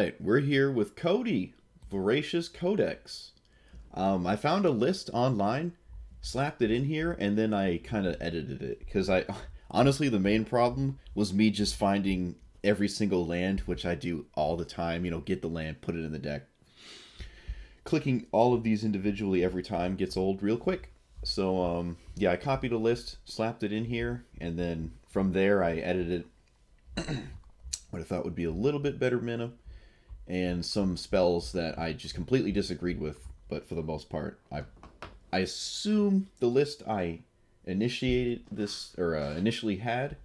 Alright, we're here with Codie, Vociferous Codex. I found a list online, slapped it in here, and then I kind of edited it. Because honestly, the main problem was me just finding every single land, which I do all the time. You know, get the land, put it in the deck. Clicking all of these individually every time gets old real quick. So, yeah, I copied a list, slapped it in here, and then from there I edited what I thought would be a little bit better mana and some spells that I just completely disagreed with, but for the most part, I assume the list I initiated this or initially had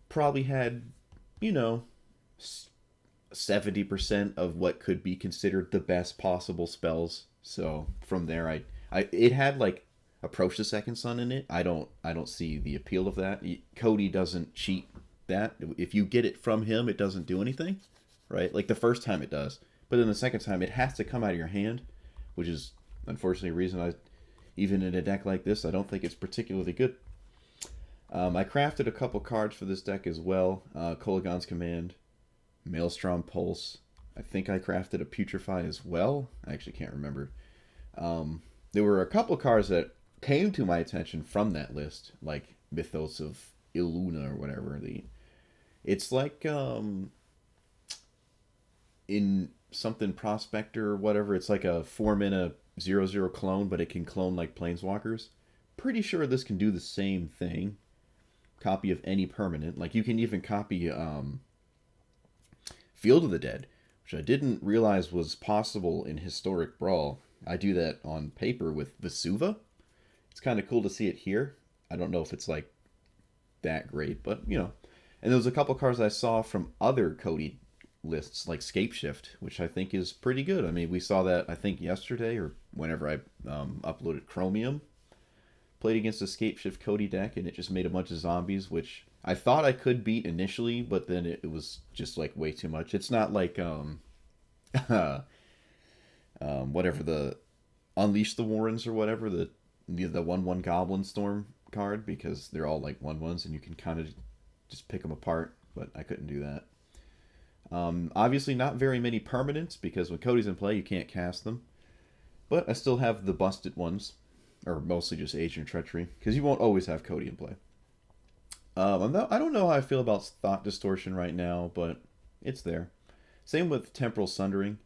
probably had, you know, 70% of what could be considered the best possible spells. So from there, it had like Approach the Second Sun in it. I don't see the appeal of that. Codie doesn't cheat that. If you get it from him, it doesn't do anything, right? Like the first time it does, but then the second time it has to come out of your hand, which is unfortunately a reason even in a deck like this, I don't think it's particularly good. I crafted a couple cards for this deck as well. Kolaghan's Command, Maelstrom Pulse. I think I crafted a Putrefy as well. I actually can't remember. There were a couple cards that came to my attention from that list, like Mythos of Illuna or whatever. It's like in something Prospector or whatever. It's like a 4-mana 0/0 clone, but it can clone like Planeswalkers. Pretty sure this can do the same thing. Copy of any permanent. Like you can even copy Field of the Dead, which I didn't realize was possible in Historic Brawl. I do that on paper with Vesuva. It's kind of cool to see it here. I don't know if it's like that great, but you know. And there was a couple cards I saw from other Codie lists, like Scapeshift, which I think is pretty good. I mean, we saw that, I think, yesterday or whenever I uploaded Chromium. Played against a Scapeshift Codie deck, and it just made a bunch of zombies, which I thought I could beat initially, but then it was just like way too much. It's not like whatever the Unleash the Warrens or whatever, the 1/1 Goblin Storm card, because they're all like 1/1s and you can kind of just pick them apart, but I couldn't do that. Obviously not very many permanents, because when Codie's in play you can't cast them, but I still have the busted ones, or mostly just Agent of Treachery, because you won't always have Codie in play. I don't know how I feel about Thought Distortion right now, but it's there. Same with Temporal Sundering.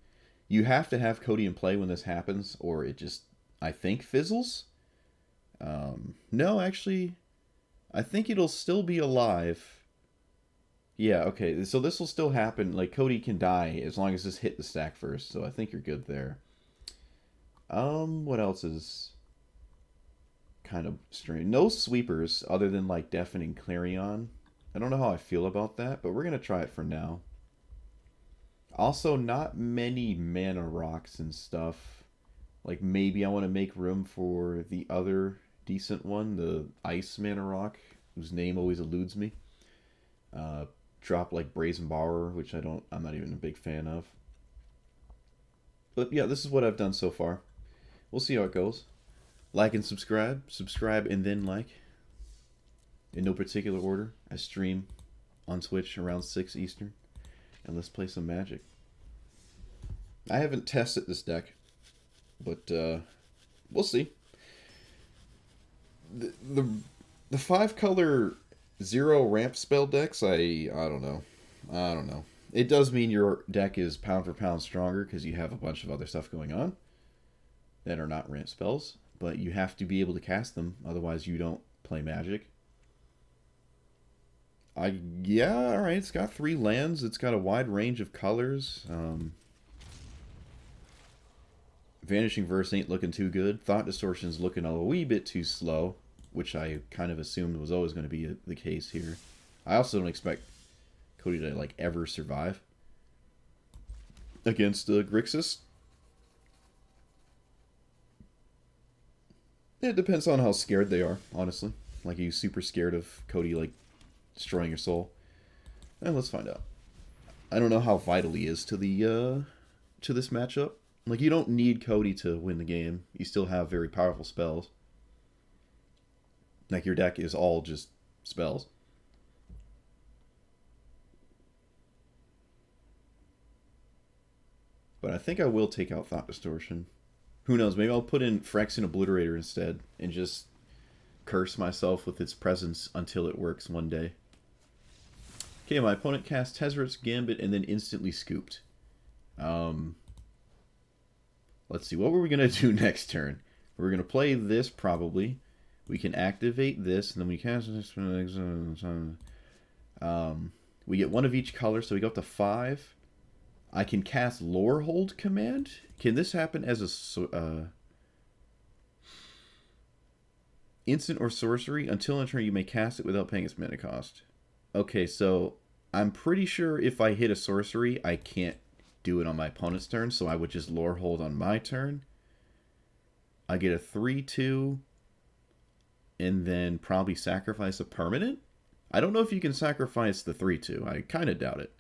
You have to have Codie in play when this happens, or it just, I think, fizzles. No, actually, I think it'll still be alive. Yeah, okay, so this will still happen. Like, Codie can die as long as this hit the stack first, so I think you're good there. What else is kind of strange? No sweepers other than, like, Deafening Clarion. I don't know how I feel about that, but we're going to try it for now. Also, not many mana rocks and stuff. Like, maybe I want to make room for the other decent one, the ice mana rock, whose name always eludes me. Drop like Brazen Borrower, which I'm not even a big fan of. But yeah, this is what I've done so far. We'll see how it goes. Like and subscribe. Subscribe and then like. In no particular order. I stream on Twitch around 6 Eastern. And let's play some Magic. I haven't tested this deck, but we'll see. The 5-color 0 ramp spell decks, I don't know. I don't know. It does mean your deck is pound for pound stronger because you have a bunch of other stuff going on that are not ramp spells, but you have to be able to cast them, otherwise you don't play Magic. Yeah, alright, it's got 3 lands, it's got a wide range of colors. Vanishing Verse ain't looking too good. Thought Distortion's looking a wee bit too slow, which I kind of assumed was always going to be the case here. I also don't expect Codie to like ever survive against Grixis. It depends on how scared they are, honestly. Like, are you super scared of Codie like destroying your soul? And let's find out. I don't know how vital he is to the to this matchup. Like, you don't need Codie to win the game. You still have very powerful spells. Like, your deck is all just spells. But I think I will take out Thought Distortion. Who knows? Maybe I'll put in Phyrexian Obliterator instead and just curse myself with its presence until it works one day. Okay, my opponent cast Tezzeret's Gambit and then instantly scooped. Let's see, what were we going to do next turn? We're going to play this probably. We can activate this, and then we cast this. We get one of each color, so we go up to 5. I can cast Lorehold command. Can this happen as a instant or sorcery? Until in turn, you may cast it without paying its mana cost. Okay, so I'm pretty sure if I hit a sorcery, I can't do it on my opponent's turn, so I would just Lorehold on my turn. I get a 3/2, and then probably sacrifice a permanent? I don't know if you can sacrifice the 3/2. I kind of doubt it.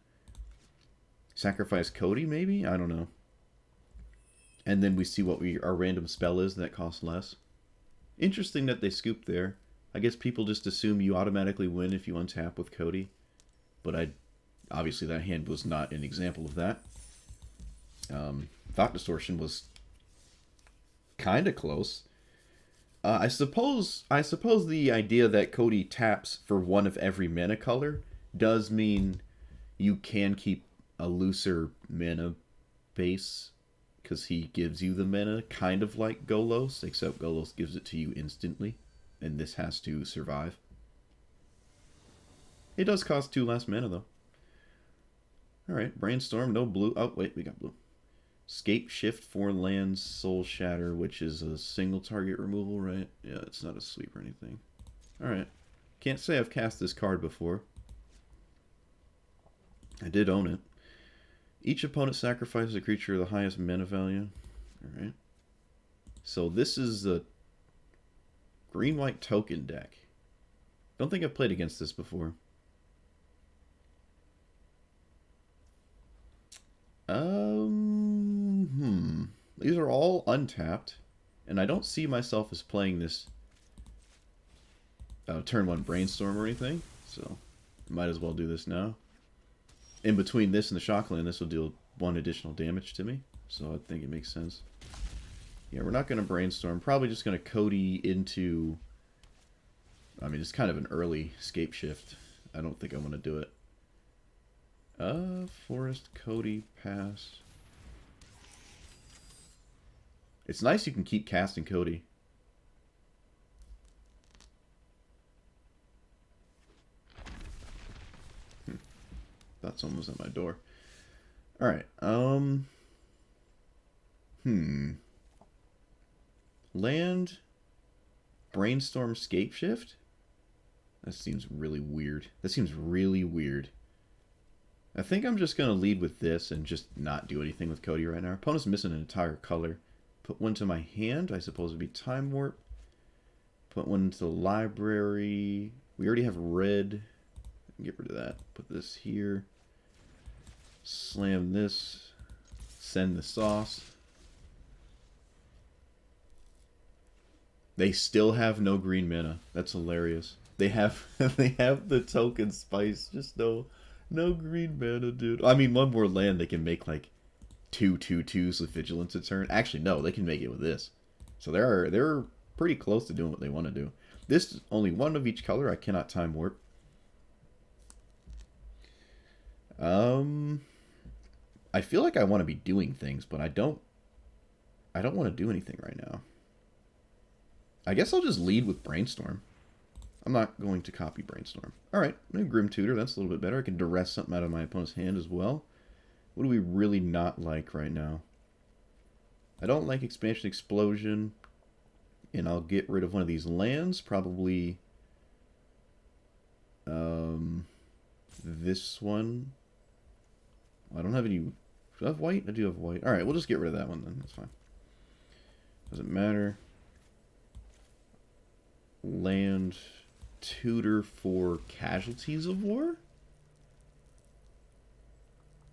Sacrifice Codie, maybe? I don't know. And then we see what our random spell is that costs less. Interesting that they scooped there. I guess people just assume you automatically win if you untap with Codie. But obviously that hand was not an example of that. Thought Distortion was kind of close. I suppose the idea that Codie taps for one of every mana color does mean you can keep a looser mana base because he gives you the mana, kind of like Golos, except Golos gives it to you instantly, and this has to survive. It does cost 2 less mana, though. Alright, Brainstorm, no blue. Oh, wait, we got blue. Scape Shift 4 lands, Soul Shatter, which is a single target removal, right? Yeah, it's not a sweep or anything. Alright. Can't say I've cast this card before. I did own it. Each opponent sacrifices a creature of the highest mana value. Alright. So this is a green-white token deck. Don't think I've played against this before. These are all untapped, and I don't see myself as playing this turn 1 Brainstorm or anything, so might as well do this now. In between this and the Shockland, this will deal 1 additional damage to me, so I think it makes sense. Yeah, we're not going to Brainstorm. Probably just going to Codie into... I mean, it's kind of an early Scape Shift. I don't think I want to do it. Forest, Codie, pass. It's nice you can keep casting Codie. Thought someone was at my door. Alright, Land, Brainstorm, Scape Shift? That seems really weird. That seems really weird. I think I'm just going to lead with this and just not do anything with Codie right now. Opponent's missing an entire color. Put one to my hand. I suppose it would be Time Warp. Put one to the library. We already have red. Get rid of that. Put this here. Slam this. Send the sauce. They still have no green mana. That's hilarious. They have they have the token spice. Just no green mana, dude. I mean, one more land they can make like 2/2/2s with Vigilance a turn. Actually, no, they can make it with this. So they're pretty close to doing what they want to do. This is only one of each color. I cannot Time Warp. I feel like I want to be doing things, but I don't want to do anything right now. I guess I'll just lead with Brainstorm. I'm not going to copy Brainstorm. Alright, Grim Tutor, that's a little bit better. I can duress something out of my opponent's hand as well. What do we really not like right now? I don't like Expansion Explosion. And I'll get rid of one of these lands. Probably this one. I don't have any... Do I have white? I do have white. Alright, we'll just get rid of that one then. That's fine. Doesn't matter. Land tutor for Casualties of War?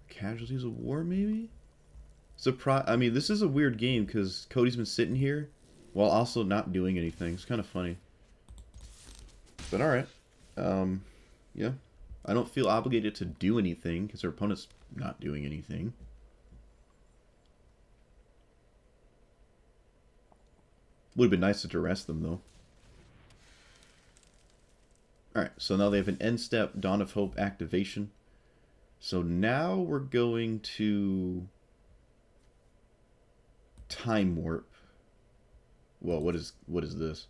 Casualties of War, maybe? I mean, this is a weird game because Codie's been sitting here while also not doing anything. It's kind of funny. But alright. Yeah. I don't feel obligated to do anything because our opponent's not doing anything. Would have been nice to duress them, though. Alright, so now they have an end step, Dawn of Hope activation. So now we're going to Time Warp. Whoa, what is this?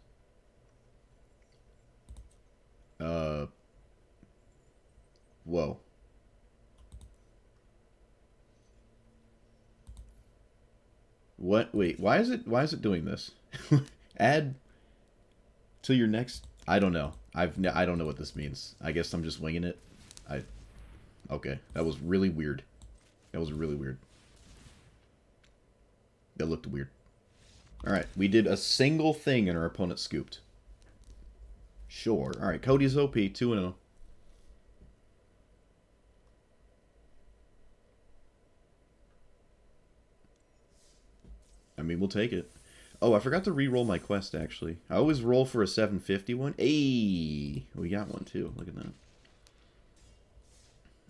Whoa. What? Wait, why is it doing this? Add to your next. I don't know. I don't know what this means. I guess I'm just winging it. Okay, that was really weird. That was really weird. That looked weird. All right, we did a single thing and our opponent scooped. Sure. All right, Codie's OP 2-0. I mean, we'll take it. Oh, I forgot to re-roll my quest, actually. I always roll for a 750 one. Hey! We got one, too. Look at that.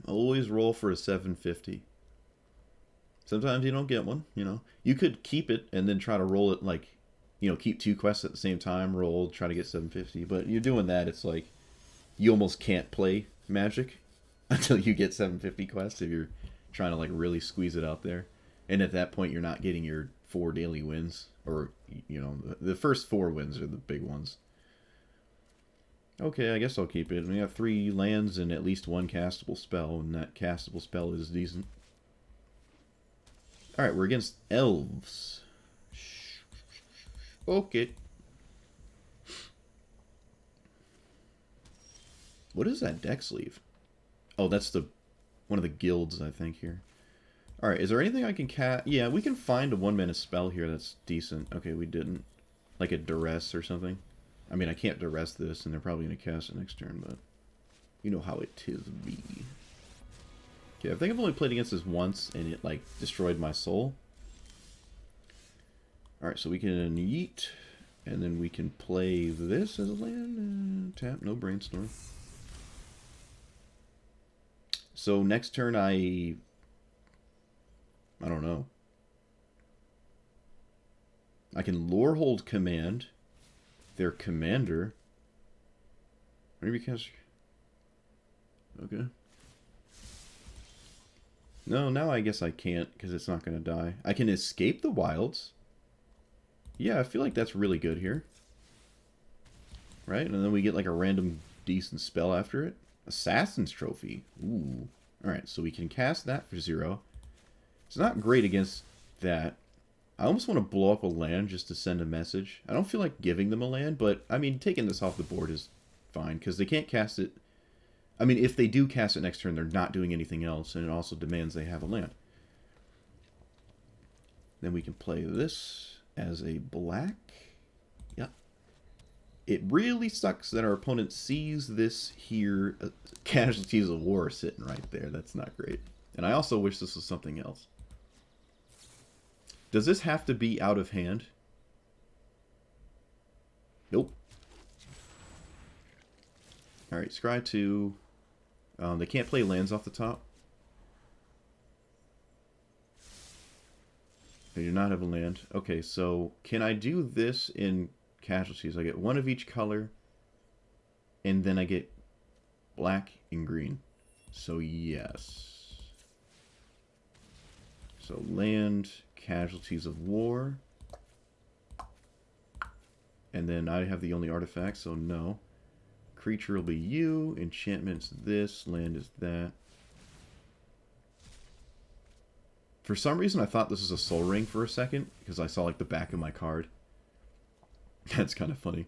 Always roll for a 750. Sometimes you don't get one, you know. You could keep it and then try to roll it, like, you know, keep two quests at the same time, roll, try to get 750. But you're doing that, it's like, you almost can't play Magic until you get 750 quests if you're trying to, like, really squeeze it out there. And at that point, you're not getting your 4 daily wins. Or, you know, the first 4 wins are the big ones. Okay, I guess I'll keep it. We have 3 lands and at least 1 castable spell, and that castable spell is decent. Alright, we're against elves. Okay. What is that deck sleeve? Oh, that's the one of the guilds, I think, here. Alright, is there anything I can cast? Yeah, we can find a 1-mana spell here that's decent. Okay, we didn't. Like a duress or something. I mean, I can't duress this, and they're probably going to cast it next turn, but you know how it is be. Okay, I think I've only played against this once, and it, like, destroyed my soul. Alright, so we can yeet, and then we can play this as a land. Tap, no Brainstorm. So next turn I don't know. I can Lorehold command their commander. Maybe cast. Okay. No, now I guess I can't because it's not going to die. I can escape the wilds. Yeah, I feel like that's really good here. Right? And then we get like a random decent spell after it. Assassin's Trophy. Ooh. Alright, so we can cast that for 0. It's not great against that. I almost want to blow up a land just to send a message. I don't feel like giving them a land, but, I mean, taking this off the board is fine, because they can't cast it. I mean, if they do cast it next turn, they're not doing anything else, and it also demands they have a land. Then we can play this as a black. Yep. It really sucks that our opponent sees this here, Casualties of War sitting right there. That's not great. And I also wish this was something else. Does this have to be out of hand? Nope. Alright, scry 2. They can't play lands off the top. They do not have a land. Okay, so can I do this in Casualties? I get 1 of each color, and then I get black and green. So yes. So land, Casualties of War. And then I have the only artifact, so no. Creature will be you, enchantment's this, land is that. For some reason I thought this was a Soul Ring for a second, because I saw like the back of my card. That's kind of funny.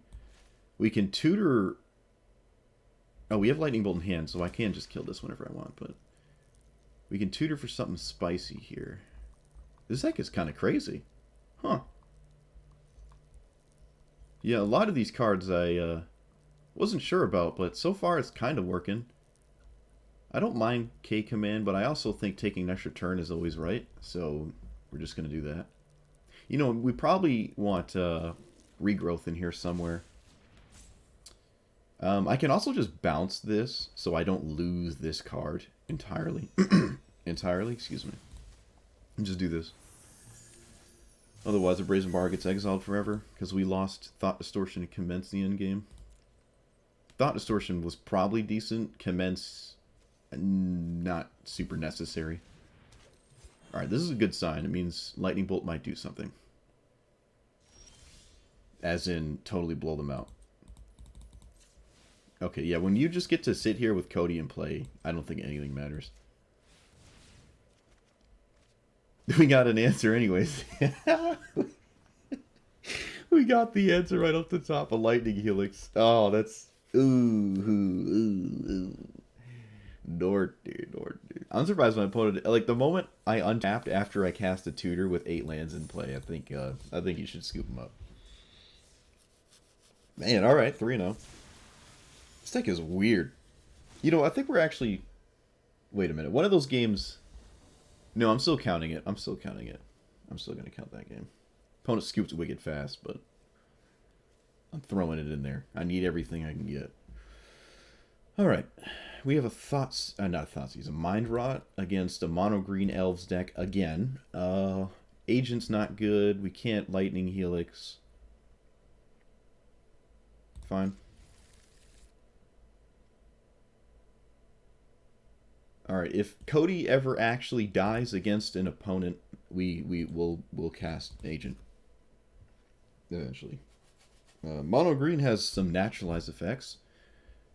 We can tutor... Oh, we have Lightning Bolt in hand, so I can just kill this whenever I want, but... We can tutor for something spicy here. This deck is kind of crazy. Huh. Yeah, a lot of these cards I wasn't sure about, but so far it's kind of working. I don't mind K-Command, but I also think taking an extra turn is always right, so we're just going to do that. You know, we probably want Regrowth in here somewhere. I can also just bounce this, so I don't lose this card entirely. Entirely, excuse me. And just do this. Otherwise, the Brazen Borrower gets exiled forever because we lost Thought Distortion and Commence the Endgame. Thought Distortion was probably decent. Commence, not super necessary. Alright, this is a good sign. It means Lightning Bolt might do something. As in, totally blow them out. Okay, yeah, when you just get to sit here with Codie and play, I don't think anything matters. We got an answer anyways. We got the answer right off the top. A Lightning Helix. Oh, that's... Ooh. Nord, dude. I'm surprised my opponent... Like, the moment I untapped after I cast a tutor with 8 lands in play, I think you should scoop him up. Man, alright, 3-0. This deck is weird. You know, I think we're actually... Wait a minute. One of those games... No, I'm still counting it. I'm still going to count that game. Opponent scooped wicked fast, but... I'm throwing it in there. I need everything I can get. Alright. We have a Mind Rot against a mono green elves deck again. Agent's not good. We can't Lightning Helix. Fine. Alright, if Codie ever actually dies against an opponent, we'll cast Agent. Eventually. Mono green has some naturalized effects,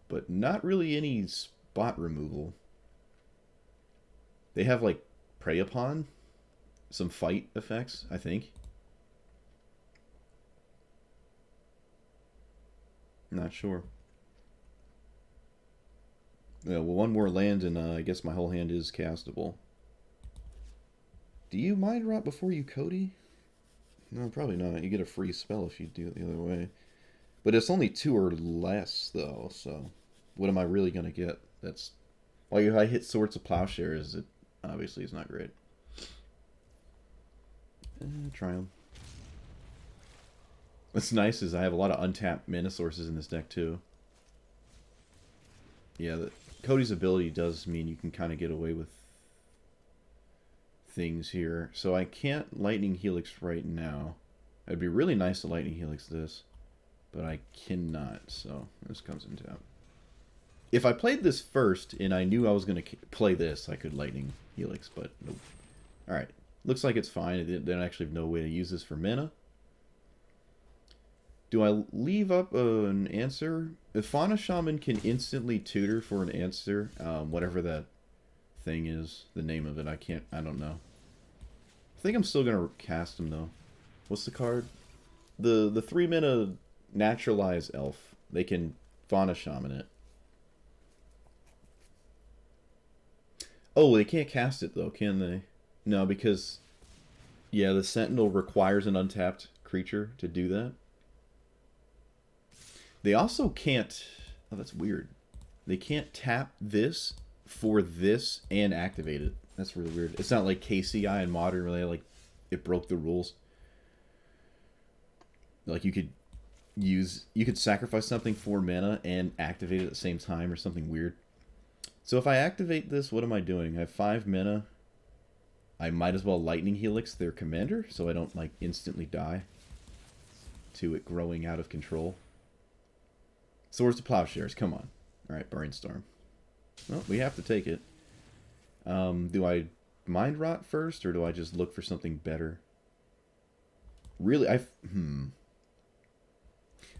but not really any spot removal. They have, like, Prey Upon, some fight effects, I think. Not sure. Yeah, well, one more land, and I guess my whole hand is castable. Do you Mind Rot before you Codie? No, probably not. You get a free spell if you do it the other way. But it's only 2 or less, though, so... What am I really going to get? That's... Like, if I hit Swords of Plowshares, it obviously is not great. Try them. What's nice is I have a lot of untapped mana sources in this deck, too. Yeah, Codie's ability does mean you can kind of get away with things here. So I can't Lightning Helix right now. It'd be really nice to Lightning Helix this, but I cannot, so this comes in tap. If I played this first and I knew I was going to play this, I could Lightning Helix, but nope. Alright, looks like it's fine. They don't actually have no way to use this for mana. Do I leave up an answer? If Fauna Shaman can instantly tutor for an answer, whatever that thing is, the name of it, I don't know. I think I'm still going to cast him, though. What's the card? The 3-mana Naturalize Elf. They can Fauna Shaman it. Oh, they can't cast it, though, can they? No, because... Yeah, the Sentinel requires an untapped creature to do that. They also can't... Oh, that's weird. They can't tap this for this and activate it. That's really weird. It's not like KCI and Modern where they, like, it broke the rules. Like, you could sacrifice something for mana and activate it at the same time or something weird. So if I activate this, what am I doing? I have 5 mana. I might as well Lightning Helix their commander so I don't, like, instantly die to it growing out of control. Swords to Plowshares, come on. Alright, Brainstorm. Well, we have to take it. Do I Mind Rot first, or do I just look for something better? Really, I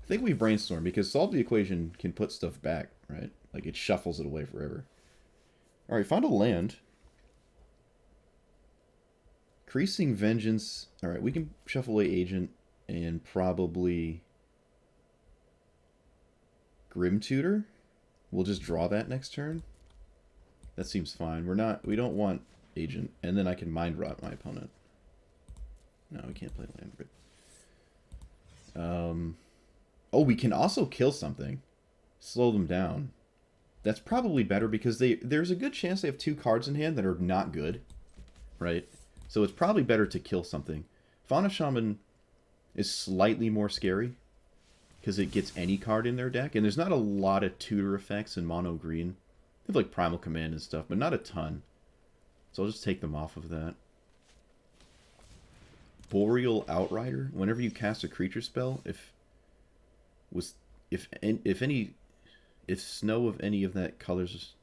think we Brainstorm, because Solve the Equation can put stuff back, right? Like, it shuffles it away forever. Alright, found a land. Increasing Vengeance. Alright, we can shuffle away Agent and probably... Grim Tutor? We'll just draw that next turn. That seems fine. We don't want Agent. And then I can Mind Rot my opponent. No, we can't play land. Oh, we can also kill something. Slow them down. That's probably better because there's a good chance they have 2 cards in hand that are not good. Right? So it's probably better to kill something. Fauna Shaman is slightly more scary because it gets any card in their deck. And there's not a lot of tutor effects in mono green. They have like Primal Command and stuff, but not a ton. So I'll just take them off of that. Boreal Outrider. Whenever you cast a creature spell, if snow of any of that colors.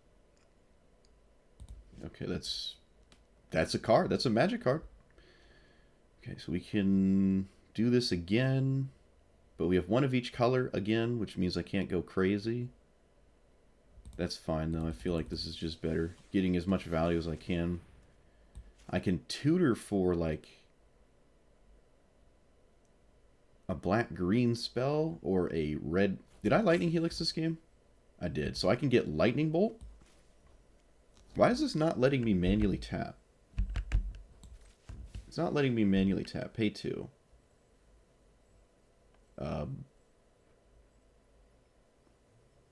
Okay, that's a card. That's a magic card. Okay, so we can do this again, but we have one of each color again, which means I can't go crazy. That's fine though. I feel like this is just better, getting as much value as I can. I can tutor for like a black-green spell or a red. Did I Lightning Helix this game? I did. So I can get Lightning Bolt. Why is this not letting me manually tap? It's not letting me manually tap. Pay 2.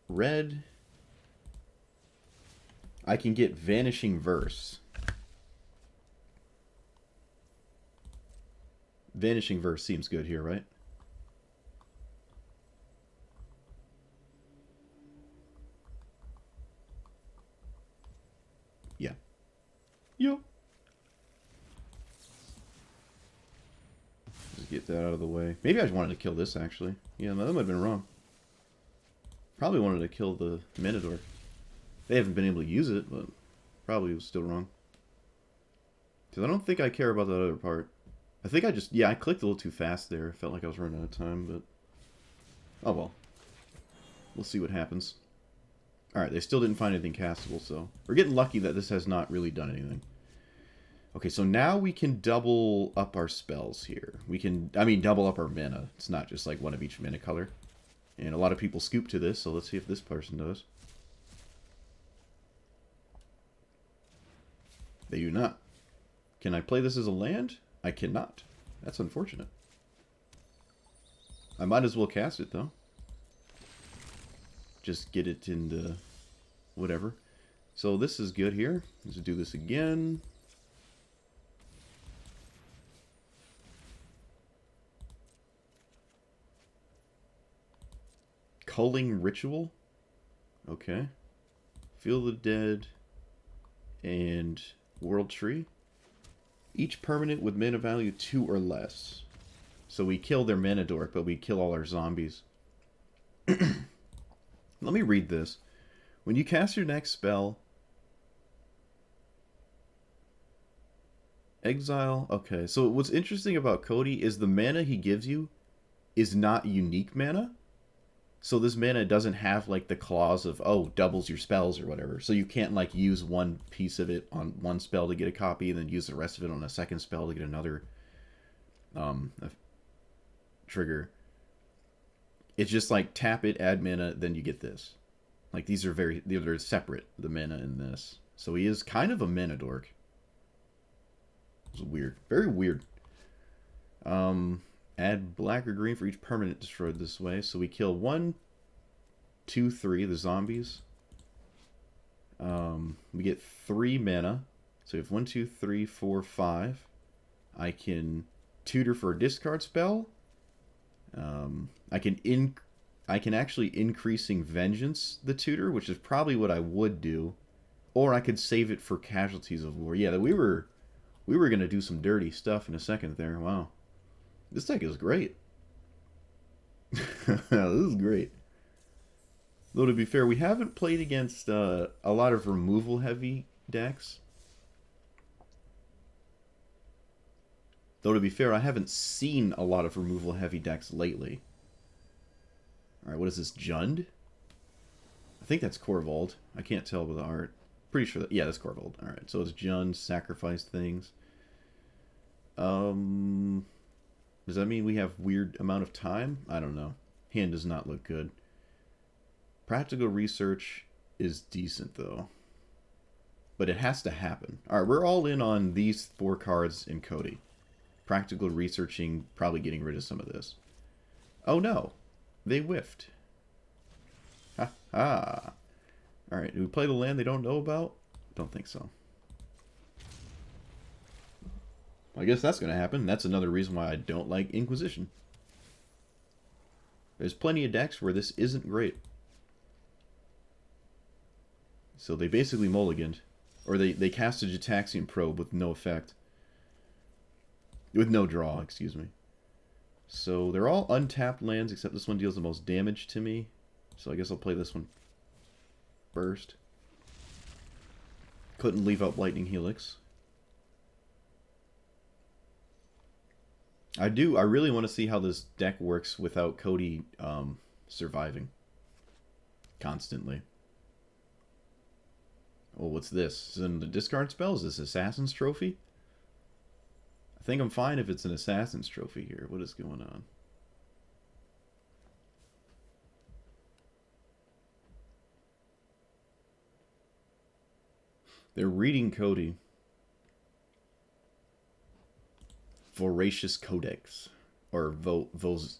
Red. I can get Vanishing Verse. Vanishing Verse seems good here, right? Yeah. Yo. Just get that out of the way. Maybe I just wanted to kill this, actually. Yeah, that might have been wrong. Probably wanted to kill the Manador. They haven't been able to use it, but probably was still wrong. Because I don't think I care about that other part. I think I just... Yeah, I clicked a little too fast there. I felt like I was running out of time, but... Oh well. We'll see what happens. Alright, they still didn't find anything castable, so... We're getting lucky that this has not really done anything. Okay, so now we can double up our spells here. We can... I mean, double up our mana. It's not just like one of each mana color. And a lot of people scoop to this, so let's see if this person does. They do not. Can I play this as a land? I cannot. That's unfortunate. I might as well cast it, though. Just get it into whatever. So this is good here. Let's do this again. Culling Ritual. Okay. Feel the Dead. And World Tree. Each permanent with mana value 2 or less. So we kill their mana dork, but we kill all our zombies. Let me read this. When you cast your next spell... Exile... Okay, so what's interesting about Codie is the mana he gives you is not unique mana. So this mana doesn't have, like, the clause of, oh, doubles your spells or whatever. So you can't, like, use one piece of it on one spell to get a copy and then use the rest of it on a second spell to get another trigger. It's just, like, tap it, add mana, then you get this. Like, these are they're separate, the mana in this. So he is kind of a mana dork. It's weird. Very weird. Add black or green for each permanent destroyed this way. So we kill 1, 2, 3, the zombies. We get 3 mana. So we have 1, 2, 3, 4, 5. I can tutor for a discard spell. I can actually Increasing Vengeance the tutor, which is probably what I would do. Or I could save it for Casualties of War. Yeah, we were gonna do some dirty stuff in a second there. Wow. This deck is great. This is great. Though to be fair, we haven't played against a lot of removal-heavy decks. Though to be fair, I haven't seen a lot of removal-heavy decks lately. Alright, what is this? Jund? I think that's Corvold. I can't tell by the art. Pretty sure that... Yeah, that's Corvold. Alright, so it's Jund, sacrifice things. Does that mean we have weird amount of time? I don't know. Hand does not look good. Practical Research is decent, though. But it has to happen. Alright, we're all in on these 4 cards in Codie. Practical Researching, probably getting rid of some of this. Oh no! They whiffed. Ha ha! Alright, do we play the land they don't know about? Don't think so. I guess that's going to happen. That's another reason why I don't like Inquisition. There's plenty of decks where this isn't great. So they basically mulliganed. Or they cast a Gitaxian Probe with no effect. With no draw, excuse me. So they're all untapped lands, except this one deals the most damage to me. So I guess I'll play this one first. Couldn't leave out Lightning Helix. I really want to see how this deck works without Codie surviving constantly. Oh, what's this? Is it the discard spell? Is this Assassin's Trophy? I think I'm fine if it's an Assassin's Trophy here. What is going on? They're reading Codie. Voracious Codex. Or Vociferous.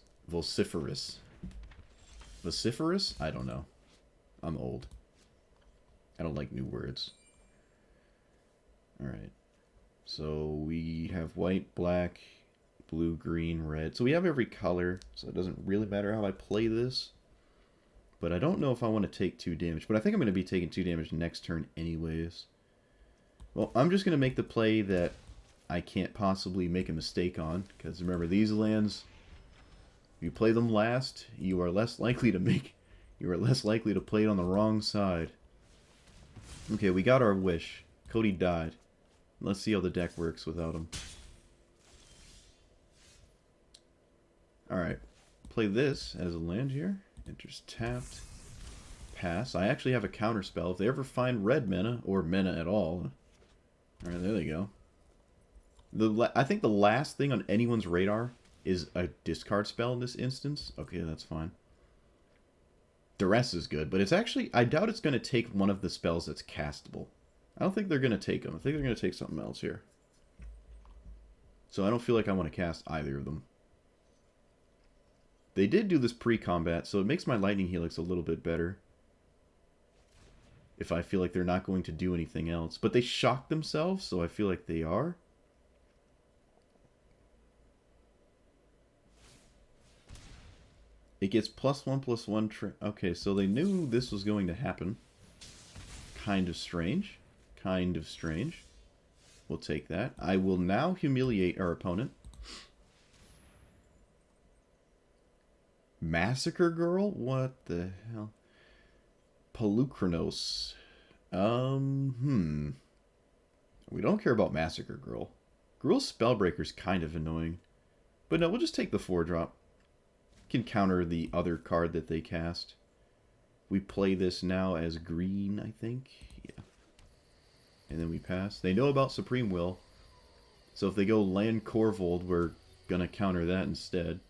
Vociferous? I don't know. I'm old. I don't like new words. Alright. So we have white, black, blue, green, red. So we have every color. So it doesn't really matter how I play this. But I don't know if I want to take 2 damage. But I think I'm going to be taking 2 damage next turn anyways. Well, I'm just going to make the play that I can't possibly make a mistake on. Because remember, these lands, if you play them last, you are less likely to play it on the wrong side. Okay, we got our wish. Codie died. Let's see how the deck works without him. Alright. Play this as a land here. Enters tapped. Pass. I actually have a counter spell. If they ever find red mana, or mana at all. Alright, there they go. I think the last thing on anyone's radar is a discard spell in this instance. Okay, that's fine. Duress is good, but it's actually... I doubt it's going to take one of the spells that's castable. I don't think they're going to take them. I think they're going to take something else here. So I don't feel like I want to cast either of them. They did do this pre-combat, so it makes my Lightning Helix a little bit better. If I feel like they're not going to do anything else. But they shocked themselves, so I feel like they are. It gets +1/+1. Okay, so they knew this was going to happen. Kind of strange. Kind of strange. We'll take that. I will now humiliate our opponent. Massacre Girl? What the hell? Pelucranos. We don't care about Massacre Girl. Girl's Spellbreaker's kind of annoying. But no, we'll just take the 4-drop. Can counter the other card that they cast. We play this now as green, I think. Yeah. And then we pass. They know about Supreme Will. So if they go land Korvold, we're going to counter that instead.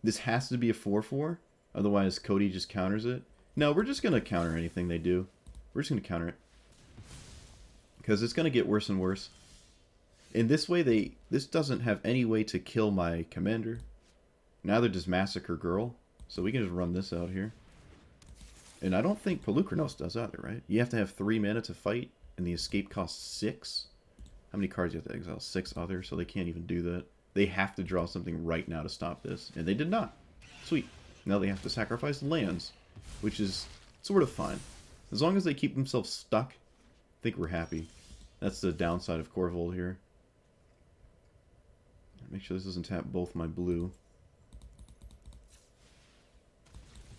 This has to be a 4/4. Otherwise, Codie just counters it. No, we're just going to counter anything they do. We're just going to counter it. Because it's going to get worse and worse. In this way, this doesn't have any way to kill my commander. Neither does Massacre Girl. So we can just run this out here. And I don't think Pelucranos does either, right? You have to have 3 mana to fight, and the escape costs 6. How many cards do you have to exile? 6 others, so they can't even do that. They have to draw something right now to stop this. And they did not. Sweet. Now they have to sacrifice lands, which is sort of fine. As long as they keep themselves stuck, I think we're happy. That's the downside of Korvold here. Make sure this doesn't tap both my blue.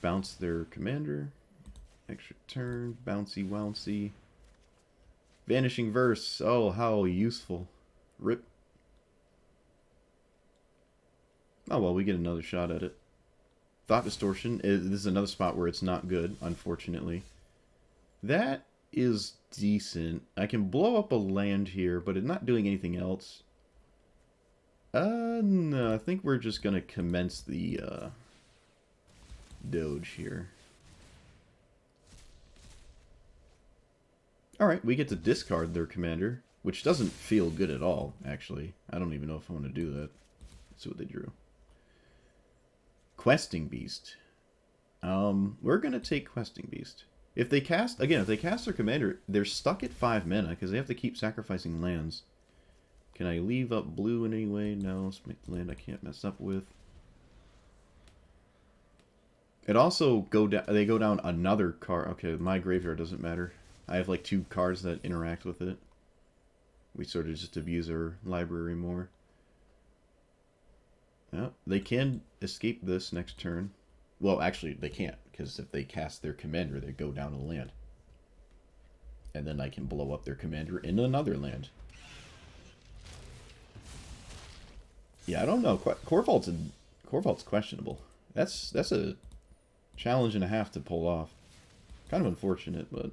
Bounce their commander. Extra turn. Bouncy wouncy. Vanishing Verse. Oh, how useful. Rip. Oh well, we get another shot at it. Thought Distortion. This is another spot where it's not good, unfortunately. That is decent. I can blow up a land here, but it's not doing anything else. No, I think we're just going to commence the Doge here. Alright, we get to discard their commander, which doesn't feel good at all, actually. I don't even know if I want to do that. Let's see what they drew. Questing Beast. We're going to take Questing Beast. If they cast, again, if they cast their commander, they're stuck at 5 mana because they have to keep sacrificing lands. Can I leave up blue in any way? No, let's make the land I can't mess up with. It also go down. They go down another card. Okay, my graveyard doesn't matter. I have like 2 cards that interact with it. We sort of just abuse our library more. Yeah, they can escape this next turn. Well, actually, they can't, because if they cast their commander, they go down a land. And then I can blow up their commander in another land. Yeah, I don't know. Corvault's questionable. That's a challenge and a half to pull off. Kind of unfortunate, but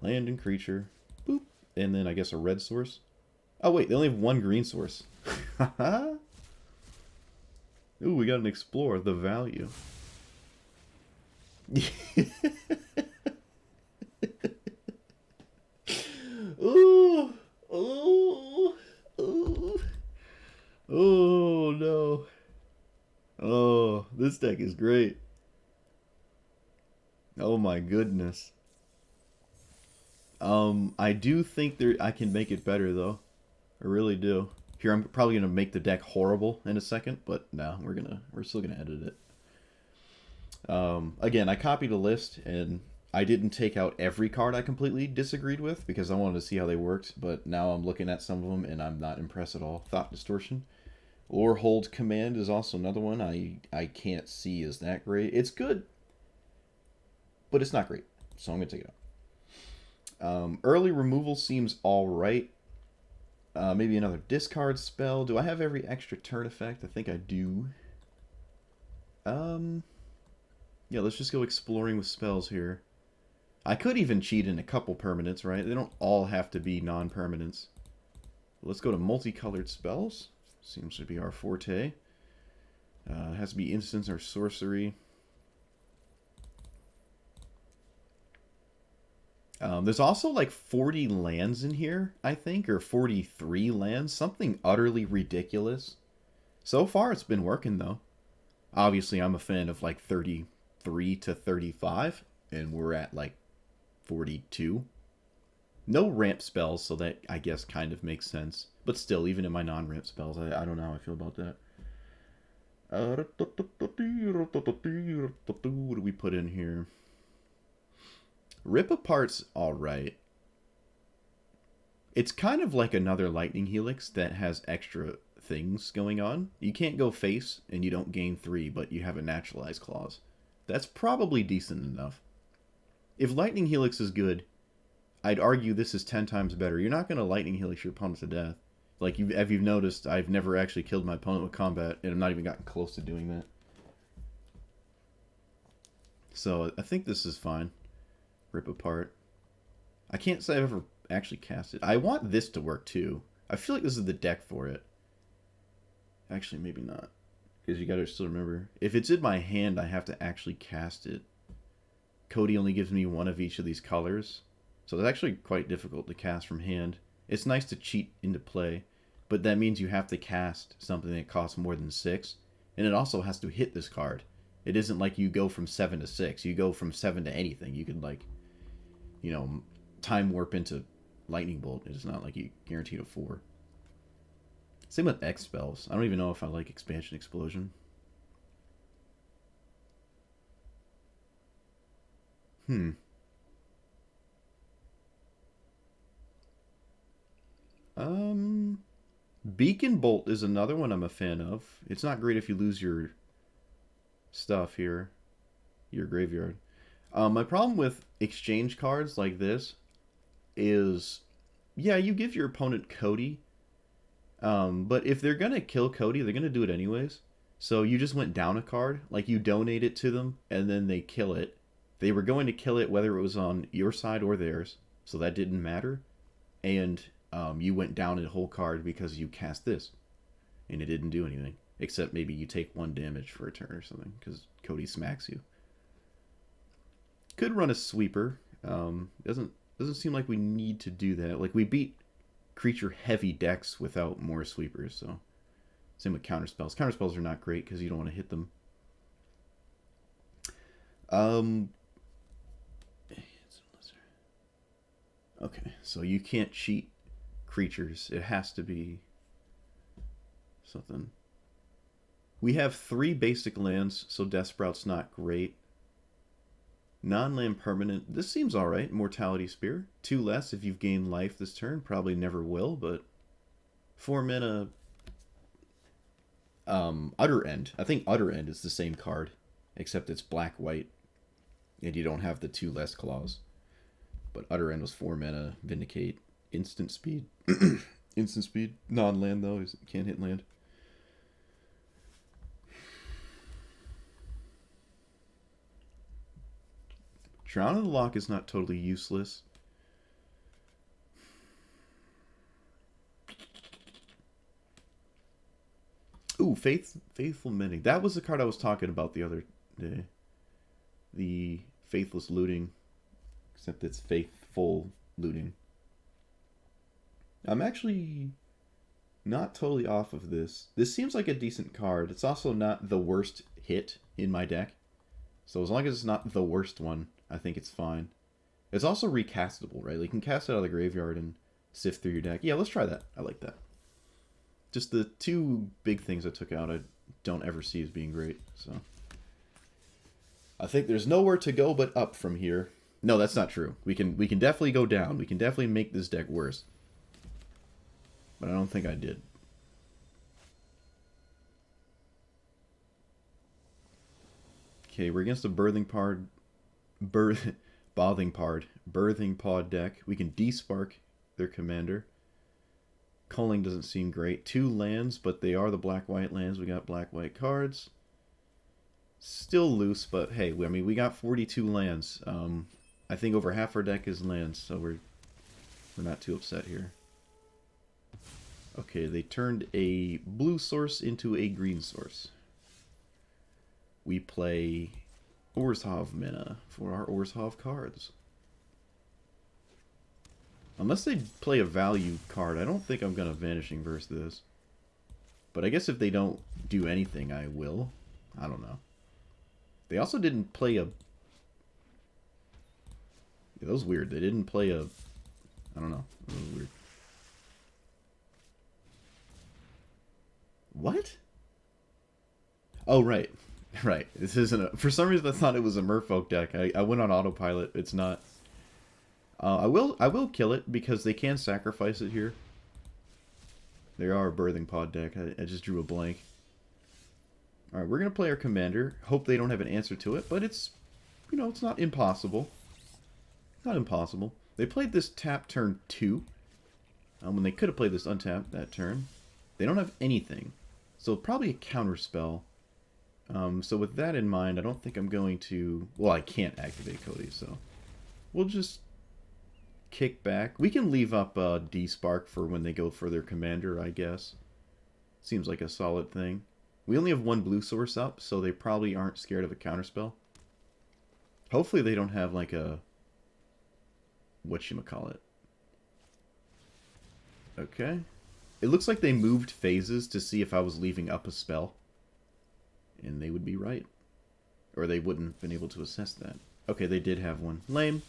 land and creature, boop, and then I guess a red source. Oh wait, they only have 1 green source. Ooh, we got an explore the value. Ooh, ooh, ooh. Oh no. Oh, this deck is great. Oh my goodness. I do think I can make it better though. I really do. Here, I'm probably gonna make the deck horrible in a second, but no, we're still gonna edit it. Again, I copied a list and I didn't take out every card I completely disagreed with because I wanted to see how they worked, but now I'm looking at some of them and I'm not impressed at all. Thought Distortion. Or Hold Command is also another one I can't see is that great. It's good, but it's not great, so I'm going to take it out. Early removal seems alright. Maybe another discard spell. Do I have every extra turn effect? I think I do. Yeah, let's just go exploring with spells here. I could even cheat in a couple permanents, right? They don't all have to be non-permanents. Let's go to multicolored spells. Seems to be our forte. It has to be instants or sorcery. There's also like 40 lands in here, I think, or 43 lands. Something utterly ridiculous. So far, it's been working, though. Obviously, I'm a fan of like 33 to 35, and we're at like 42. No ramp spells, so that I guess kind of makes sense. But still, even in my non-ramp spells, I don't know how I feel about that. What do we put in here? Rip Apart's alright. It's kind of like another Lightning Helix that has extra things going on. You can't go face, and you don't gain 3, but you have a Naturalized Clause. That's probably decent enough. If Lightning Helix is good, I'd argue this is 10 times better. You're not going to Lightning Helix your opponent to death. Like, if you've noticed, I've never actually killed my opponent with combat, and I'm not even gotten close to doing that. So, I think this is fine. Rip Apart. I can't say I've ever actually cast it. I want this to work, too. I feel like this is the deck for it. Actually, maybe not. Because you gotta still remember, if it's in my hand, I have to actually cast it. Codie only gives me 1 of each of these colors. So it's actually quite difficult to cast from hand. It's nice to cheat into play, but that means you have to cast something that costs more than 6, and it also has to hit this card. It isn't like you go from 7 to 6. You go from 7 to anything. You could, like, you know, time warp into Lightning Bolt. It's not like you guaranteed a 4. Same with X spells. I don't even know if I like Expansion Explosion. Beacon Bolt is another one I'm a fan of. It's not great if you lose your stuff here, your graveyard. My problem with exchange cards like this is, yeah, you give your opponent Codie, but if they're gonna kill Codie, they're gonna do it anyways. So you just went down a card, like you donate it to them, and then they kill it. They were going to kill it whether it was on your side or theirs, so that didn't matter. And you went down a whole card because you cast this, and it didn't do anything. Except maybe you take 1 damage for a turn or something, because Codie smacks you. Could run a sweeper. Doesn't seem like we need to do that. Like, we beat creature-heavy decks without more sweepers, so... Same with counterspells. Counterspells are not great, because you don't want to hit them. Okay, so you can't cheat creatures. It has to be something. We have 3 basic lands, so Death Sprout's not great. Non-land permanent. This seems alright. Mortality Spear. 2 less if you've gained life this turn. Probably never will, but 4 mana. Utter End. I think Utter End is the same card, except it's black-white, and you don't have the 2 less clause. But Utter End was 4 mana. Vindicate. Instant speed. Instant speed. Non-land, though. Can't hit land. Drown in the Loch is not totally useless. Ooh, Faithful Mending. That was the card I was talking about the other day. The Faithless Looting. Except it's Faithful Looting. I'm actually not totally off of this. This seems like a decent card. It's also not the worst hit in my deck. So as long as it's not the worst one, I think it's fine. It's also recastable, right? Like you can cast it out of the graveyard and sift through your deck. Yeah, let's try that. I like that. Just the 2 big things I took out I don't ever see as being great. So I think there's nowhere to go but up from here. No, that's not true. We can definitely go down. We can definitely make this deck worse. But I don't think I did. Okay, we're against a Birthing Pod deck. We can Despark their commander. Culling doesn't seem great. 2 lands, but they are the black-white lands. We got black-white cards. Still loose, but hey, I mean, we got 42 lands. I think over half our deck is lands, so we're not too upset here. Okay, they turned a blue source into a green source. We play Orzhov mana for our Orzhov cards. Unless they play a value card, I don't think I'm going to Vanishing Verse this. But I guess if they don't do anything, I will. I don't know. They also didn't play a... Yeah, that was weird. They didn't play a... I don't know. That was weird. What? Oh, right. Right. This isn't a... For some reason, I thought it was a Merfolk deck. I went on autopilot. It's not. I will kill it because they can sacrifice it here. They are a Birthing Pod deck. I just drew a blank. Alright, we're going to play our commander. Hope they don't have an answer to it, but it's, you know, it's not impossible. Not impossible. They played this tap turn 2. When they could have played this untapped that turn. They don't have anything. So probably a counter spell. So with that in mind, I don't think I'm going to... Well, I can't activate Codie, so... We'll just kick back. We can leave up Despark for when they go for their commander, I guess. Seems like a solid thing. We only have 1 blue source up, so they probably aren't scared of a counterspell. Hopefully they don't have like a... Whatchamacallit. Okay. It looks like they moved phases to see if I was leaving up a spell. And they would be right. Or they wouldn't have been able to assess that. Okay, they did have one. Lame.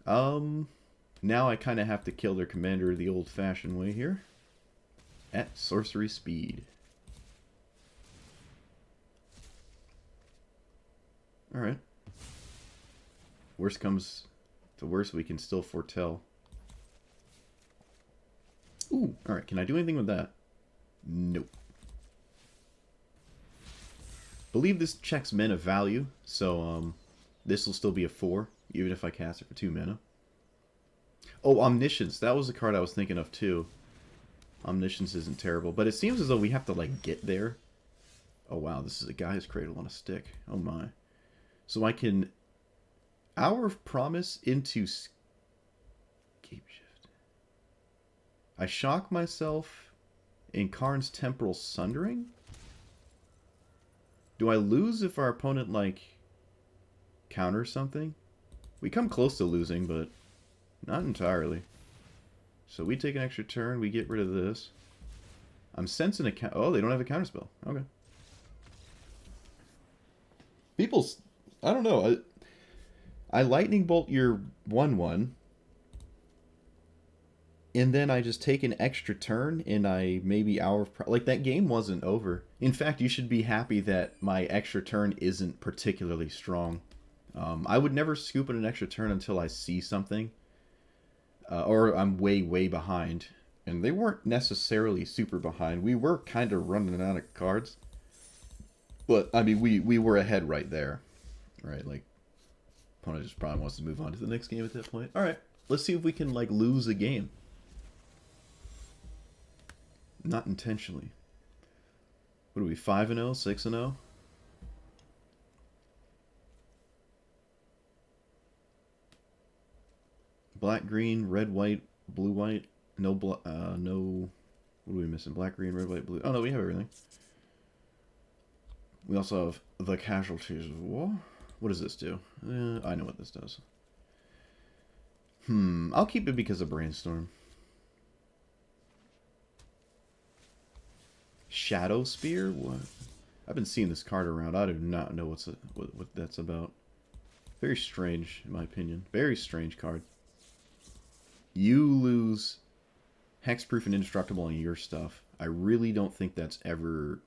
Now I kind of have to kill their commander the old-fashioned way here. At sorcery speed. Alright. Worst comes to worst, we can still foretell. Ooh, alright. Can I do anything with that? Nope. Believe this checks mana value, so this will still be a 4, even if I cast it for 2 mana. Oh, Omniscience. That was the card I was thinking of, too. Omniscience isn't terrible, but it seems as though we have to, like, get there. Oh, wow, this is a Gaia's Cradle on a stick. Oh, my. So I can Hour of Promise into Scape Shift. I shock myself in Karn's Temporal Sundering? Do I lose if our opponent, like, counters something? We come close to losing, but not entirely. So we take an extra turn, we get rid of this. I'm sensing a oh, they don't have a counterspell. Okay. People's... I don't know. I Lightning Bolt your 1/1. And then I just take an extra turn, and I maybe Hour of... Like, that game wasn't over. In fact, you should be happy that my extra turn isn't particularly strong. I would never scoop in an extra turn until I see something. Or I'm way, way behind. And they weren't necessarily super behind. We were kind of running out of cards. But, I mean, we were ahead right there. Right, like, opponent just probably wants to move on to the next game at that point. Alright, let's see if we can, like, lose a game. Not intentionally. What are we, 5-0, 6-0? Black, green, red, white, blue, white. No, no. What are we missing? Black, green, red, white, blue. Oh no, we have everything. We also have the Casualties of War. What does this do? I know what this does. I'll keep it because of Brainstorm. Shadow Spear? What? I've been seeing this card around. I do not know what that's about. Very strange, in my opinion. Very strange card. You lose hexproof and indestructible on your stuff. I really don't think that's ever...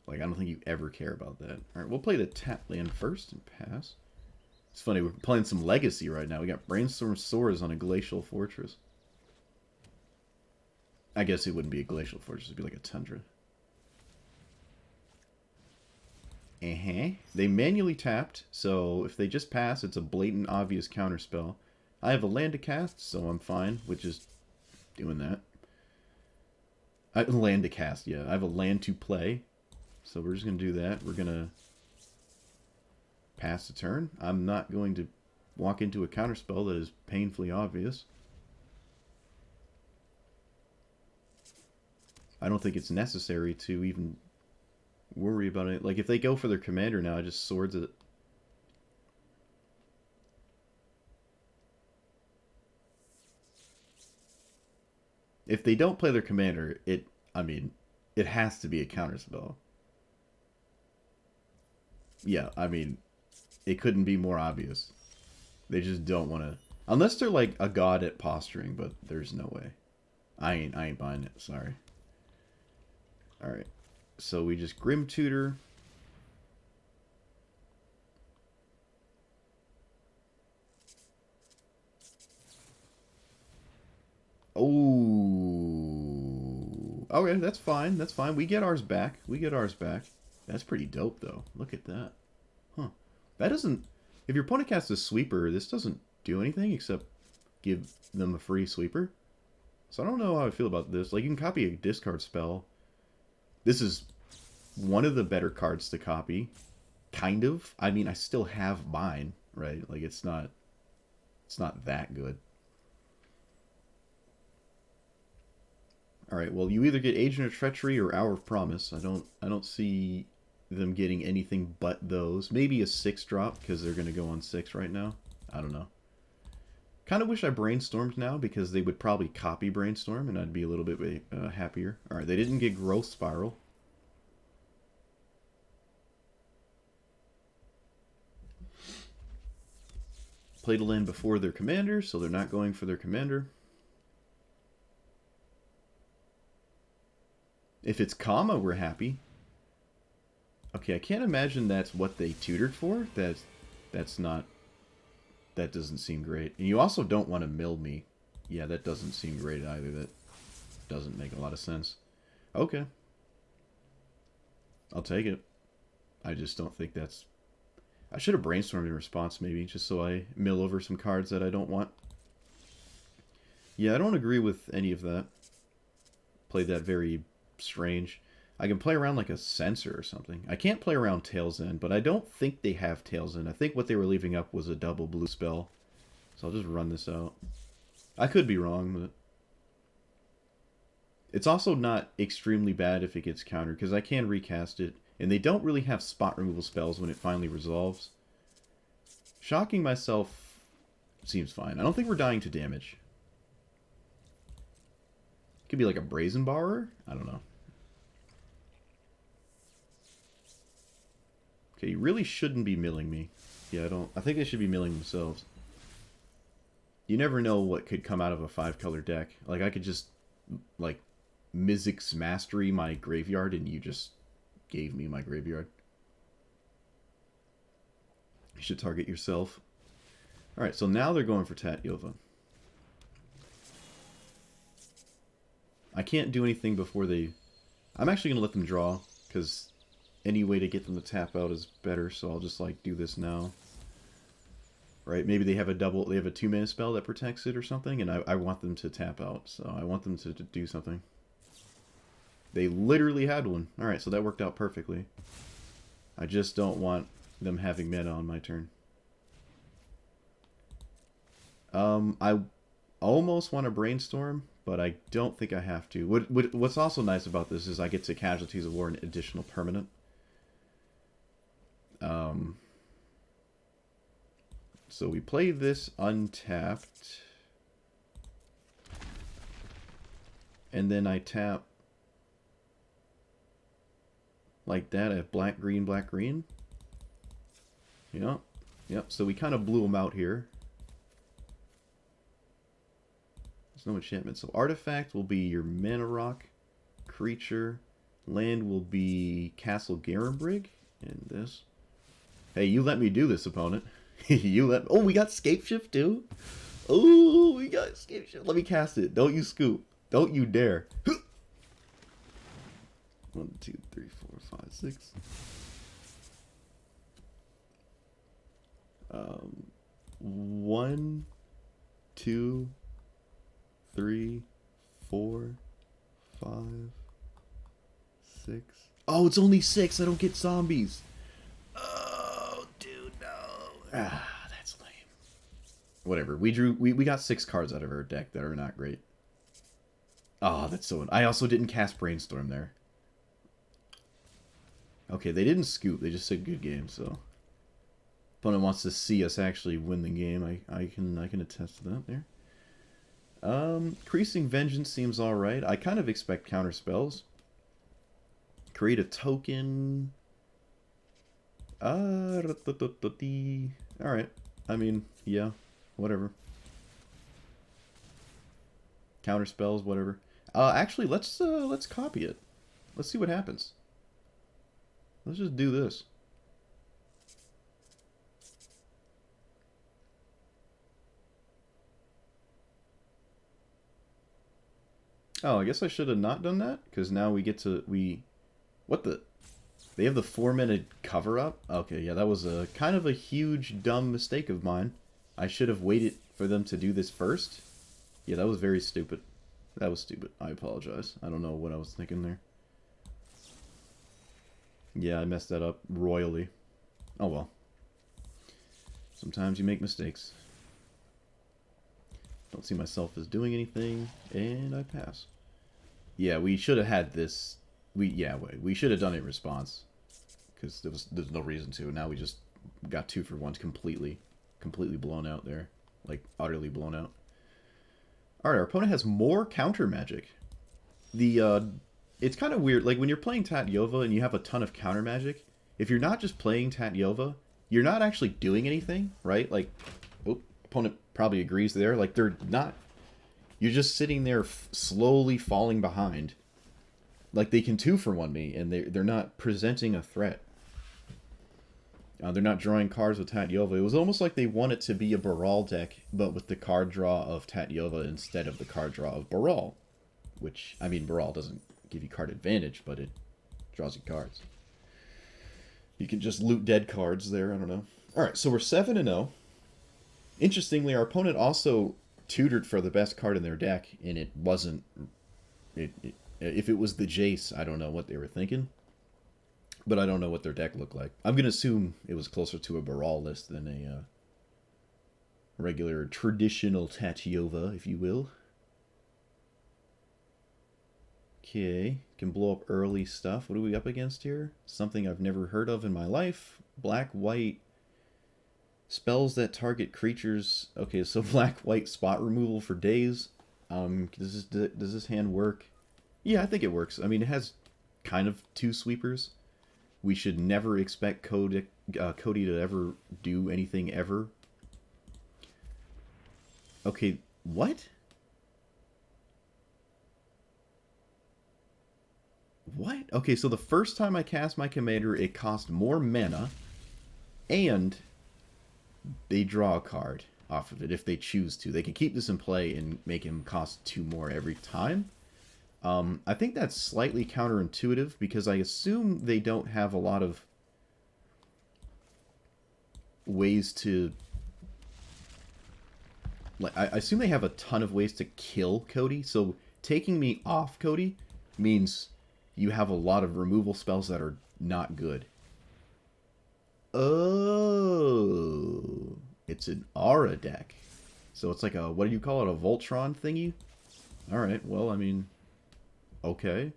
Like, I don't think you ever care about that. Alright, we'll play the tap land first and pass. It's funny, we're playing some Legacy right now. We got Brainstorm Swords on a Glacial Fortress. I guess it wouldn't be a Glacial Fortress, it'd be like a Tundra. They manually tapped, so if they just pass, it's a blatant, obvious counterspell. I have a land to cast, so I'm fine with just doing that. Land to cast, yeah. I have a land to play, so we're just going to do that. We're going to pass the turn. I'm not going to walk into a counterspell that is painfully obvious. I don't think it's necessary to even worry about it. Like, if they go for their commander now, I just swords it. If they don't play their commander, I mean, it has to be a counterspell. Yeah, I mean, it couldn't be more obvious. They just don't want to... Unless they're like a god at posturing, but there's no way. I ain't buying it, sorry. Alright. So we just Grim Tutor. Oh. Okay, that's fine. That's fine. We get ours back. We get ours back. That's pretty dope, though. Look at that. Huh. That doesn't... If your opponent casts a sweeper, this doesn't do anything except give them a free sweeper. So I don't know how I feel about this. Like, you can copy a discard spell. This is one of the better cards to copy. Kind of. I mean, I still have mine, right? Like, it's not that good. Alright, well, you either get Agent of Treachery or Hour of Promise. I don't see them getting anything but those. Maybe a 6-drop, because they're going to go on 6 right now. I don't know. Kind of wish I Brainstormed now, because they would probably copy Brainstorm, and I'd be a little bit happier. Alright, they didn't get Growth Spiral. Played a land before their commander, so they're not going for their commander. If it's Kama, we're happy. Okay, I can't imagine that's what they tutored for. That's not... That doesn't seem great. And you also don't want to mill me. Yeah, that doesn't seem great either. That doesn't make a lot of sense. Okay. I'll take it. I just don't think that's... I should have brainstormed in response, maybe, just so I mill over some cards that I don't want. Yeah, I don't agree with any of that. Played that very strange. I can play around like a Censor or something. I can't play around Tail's End, but I don't think they have Tail's End. I think what they were leaving up was a double blue spell. So I'll just run this out. I could be wrong, but... It's also not extremely bad if it gets countered, because I can recast it. And they don't really have spot removal spells when it finally resolves. Shocking myself seems fine. I don't think we're dying to damage. Could be like a Brazen Borrower? I don't know. Okay, you really shouldn't be milling me. Yeah, I think they should be milling themselves. You never know what could come out of a 5-color deck. Like, I could just, like, Mizzix Mastery my graveyard, and you just gave me my graveyard. You should target yourself. Alright, so now they're going for Tatyova. I can't do anything before they... I'm actually going to let them draw, because any way to get them to tap out is better, so I'll just, like, do this now. Right, maybe they have a 2-mana spell that protects it or something, and I want them to tap out, so I want them to do something. They literally had one. Alright, so that worked out perfectly. I just don't want them having mana on my turn. I almost want to Brainstorm, but I don't think I have to. What's also nice about this is I get to Casualties of War an additional permanent. So we play this untapped. And then I tap like that. I have black, green, black, green. Yep. So we kind of blew them out here. There's no enchantment. So artifact will be your mana rock. Creature. Land will be Castle Garenbrig. And this. Hey, you let me do this, opponent. Oh, we got Scape Shift too? Oh, we got Scape Shift. Let me cast it. Don't you scoop. Don't you dare. 1, 2, 3, 4, 5, 6. 1, 2, 3, 4, 5, 6. Oh, it's only 6. I don't get zombies. Oh, dude, no. Ah, that's lame. Whatever. We got 6 cards out of our deck that are not great. Oh, that's so... I also didn't cast Brainstorm there. Okay, they didn't scoop. They just said good game, so... Opponent wants to see us actually win the game. I can attest to that there. Increasing Vengeance seems alright. I kind of expect counter spells. Create a token. Alright. I mean, yeah. Whatever. Counter spells, whatever. Actually, let's copy it. Let's see what happens. Let's just do this. Oh, I guess I should have not done that, because now we get to... What the... They have the 4-minute cover-up? Okay, yeah, that was a kind of a huge, dumb mistake of mine. I should have waited for them to do this first. Yeah, that was very stupid. That was stupid. I apologize. I don't know what I was thinking there. Yeah, I messed that up royally. Oh well. Sometimes you make mistakes. Don't see myself as doing anything, and I pass. Yeah, we should have had this. We should have done it in response, because there's no reason to. Now we just got 2 for 1 completely blown out there, like utterly blown out. All right, our opponent has more counter magic. It's kind of weird. Like when you're playing Tatyova and you have a ton of counter magic, if you're not just playing Tatyova, you're not actually doing anything, right? Like, oh, opponent probably agrees there. Like they're not. You're just sitting there slowly falling behind. Like they can 2 for 1 me, and they're not presenting a threat. They're not drawing cards with Tatyova. It was almost like they want it to be a Brawl deck, but with the card draw of Tatyova instead of the card draw of Brawl. Which, I mean, Brawl doesn't give you card advantage, but it draws you cards. You can just loot dead cards there, I don't know. Alright, so we're 7-0. Interestingly, our opponent also tutored for the best card in their deck, and it wasn't... if it was the Jace, I don't know what they were thinking. But I don't know what their deck looked like. I'm going to assume it was closer to a Brawl list than a regular traditional Tatyova, if you will. Okay, can blow up early stuff. What are we up against here? Something I've never heard of in my life. Black, white, spells that target creatures. Okay, so black, white spot removal for days. Does this hand work? Yeah, I think it works. I mean, it has kind of 2 sweepers. We should never expect Codie to ever do anything ever. Okay, what? What? Okay, so the first time I cast my commander, it cost more mana, and they draw a card off of it if they choose to. They can keep this in play and make him cost 2 more every time. I think that's slightly counterintuitive because I assume they don't have a lot of ways to... Like, I assume they have a ton of ways to kill Codie, so taking me off Codie means you have a lot of removal spells that are not good. Oh, it's an aura deck. So it's like a, what do you call it, a Voltron thingy? Alright, well, I mean, okay.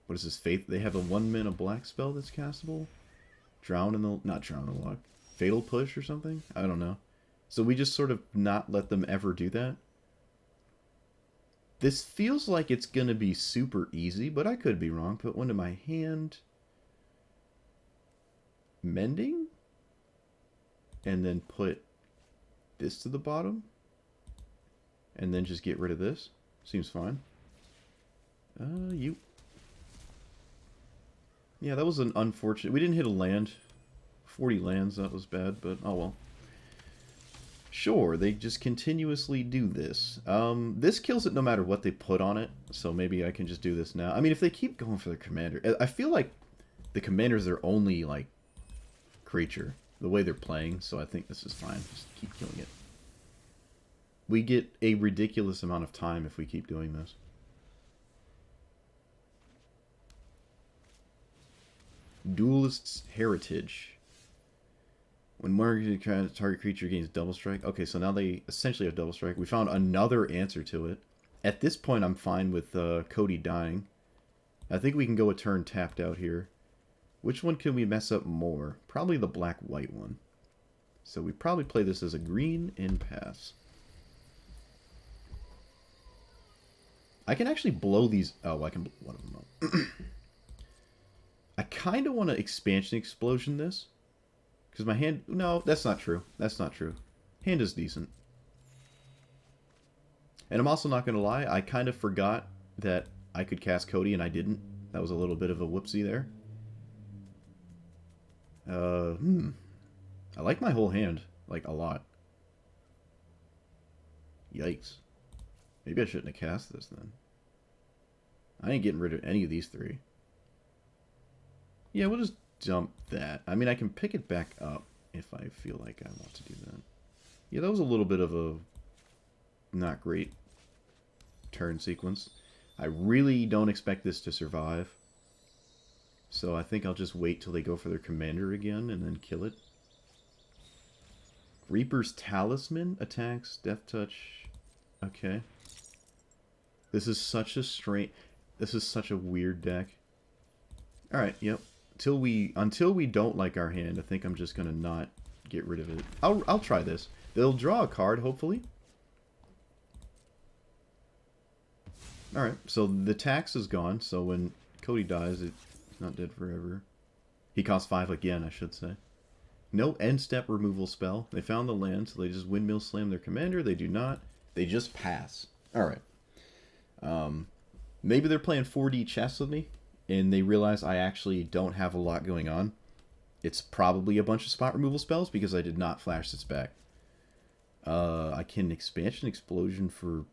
What is this, Faith? They have a 1-mana black spell that's castable? Drown in the... Not Drown in the Lock. Fatal Push or something? I don't know. So we just sort of not let them ever do that? This feels like it's going to be super easy, but I could be wrong. Put one to my hand. Mending? And then put this to the bottom? And then just get rid of this? Seems fine. You... Yeah, that was an unfortunate... We didn't hit a land. 40 lands, that was bad, but oh well. Sure, they just continuously do this. This kills it no matter what they put on it, so maybe I can just do this now. I mean, if they keep going for the commander... I feel like the commander's their only, like, creature, the way they're playing, so I think this is fine. Just keep killing it. We get a ridiculous amount of time if we keep doing this. Duelist's Heritage. When target creature gains double strike. Okay, so now they essentially have double strike. We found another answer to it. At this point, I'm fine with Codie dying. I think we can go a turn tapped out here. Which one can we mess up more? Probably the black-white one. So we probably play this as a green and pass. I can actually blow these... Oh, I can blow one of them up. I kind of want to Expansion Explosion this. Because my hand... No, that's not true. That's not true. Hand is decent. And I'm also not going to lie. I kind of forgot that I could cast Codie and I didn't. That was a little bit of a whoopsie there. I like my whole hand. Like, a lot. Yikes. Maybe I shouldn't have cast this then. I ain't getting rid of any of these 3. Yeah, we'll just dump that. I mean, I can pick it back up if I feel like I want to do that. Yeah, that was a little bit of a not great turn sequence. I really don't expect this to survive. So I think I'll just wait till they go for their commander again and then kill it. Reaper's Talisman attacks, Death Touch. Okay. This is such a strange... This is such a weird deck. Alright, yep. Until we don't like our hand, I think I'm just gonna not get rid of it. I'll try this. They'll draw a card, hopefully. Alright, so the tax is gone, so when Codie dies, it's not dead forever. He costs 5 again, I should say. No end step removal spell. They found the land, so they just windmill slam their commander. They do not. They just pass. Alright. Maybe they're playing 4D chess with me, and they realize I actually don't have a lot going on. It's probably a bunch of spot removal spells, because I did not flash this back. I can Expansion Explosion for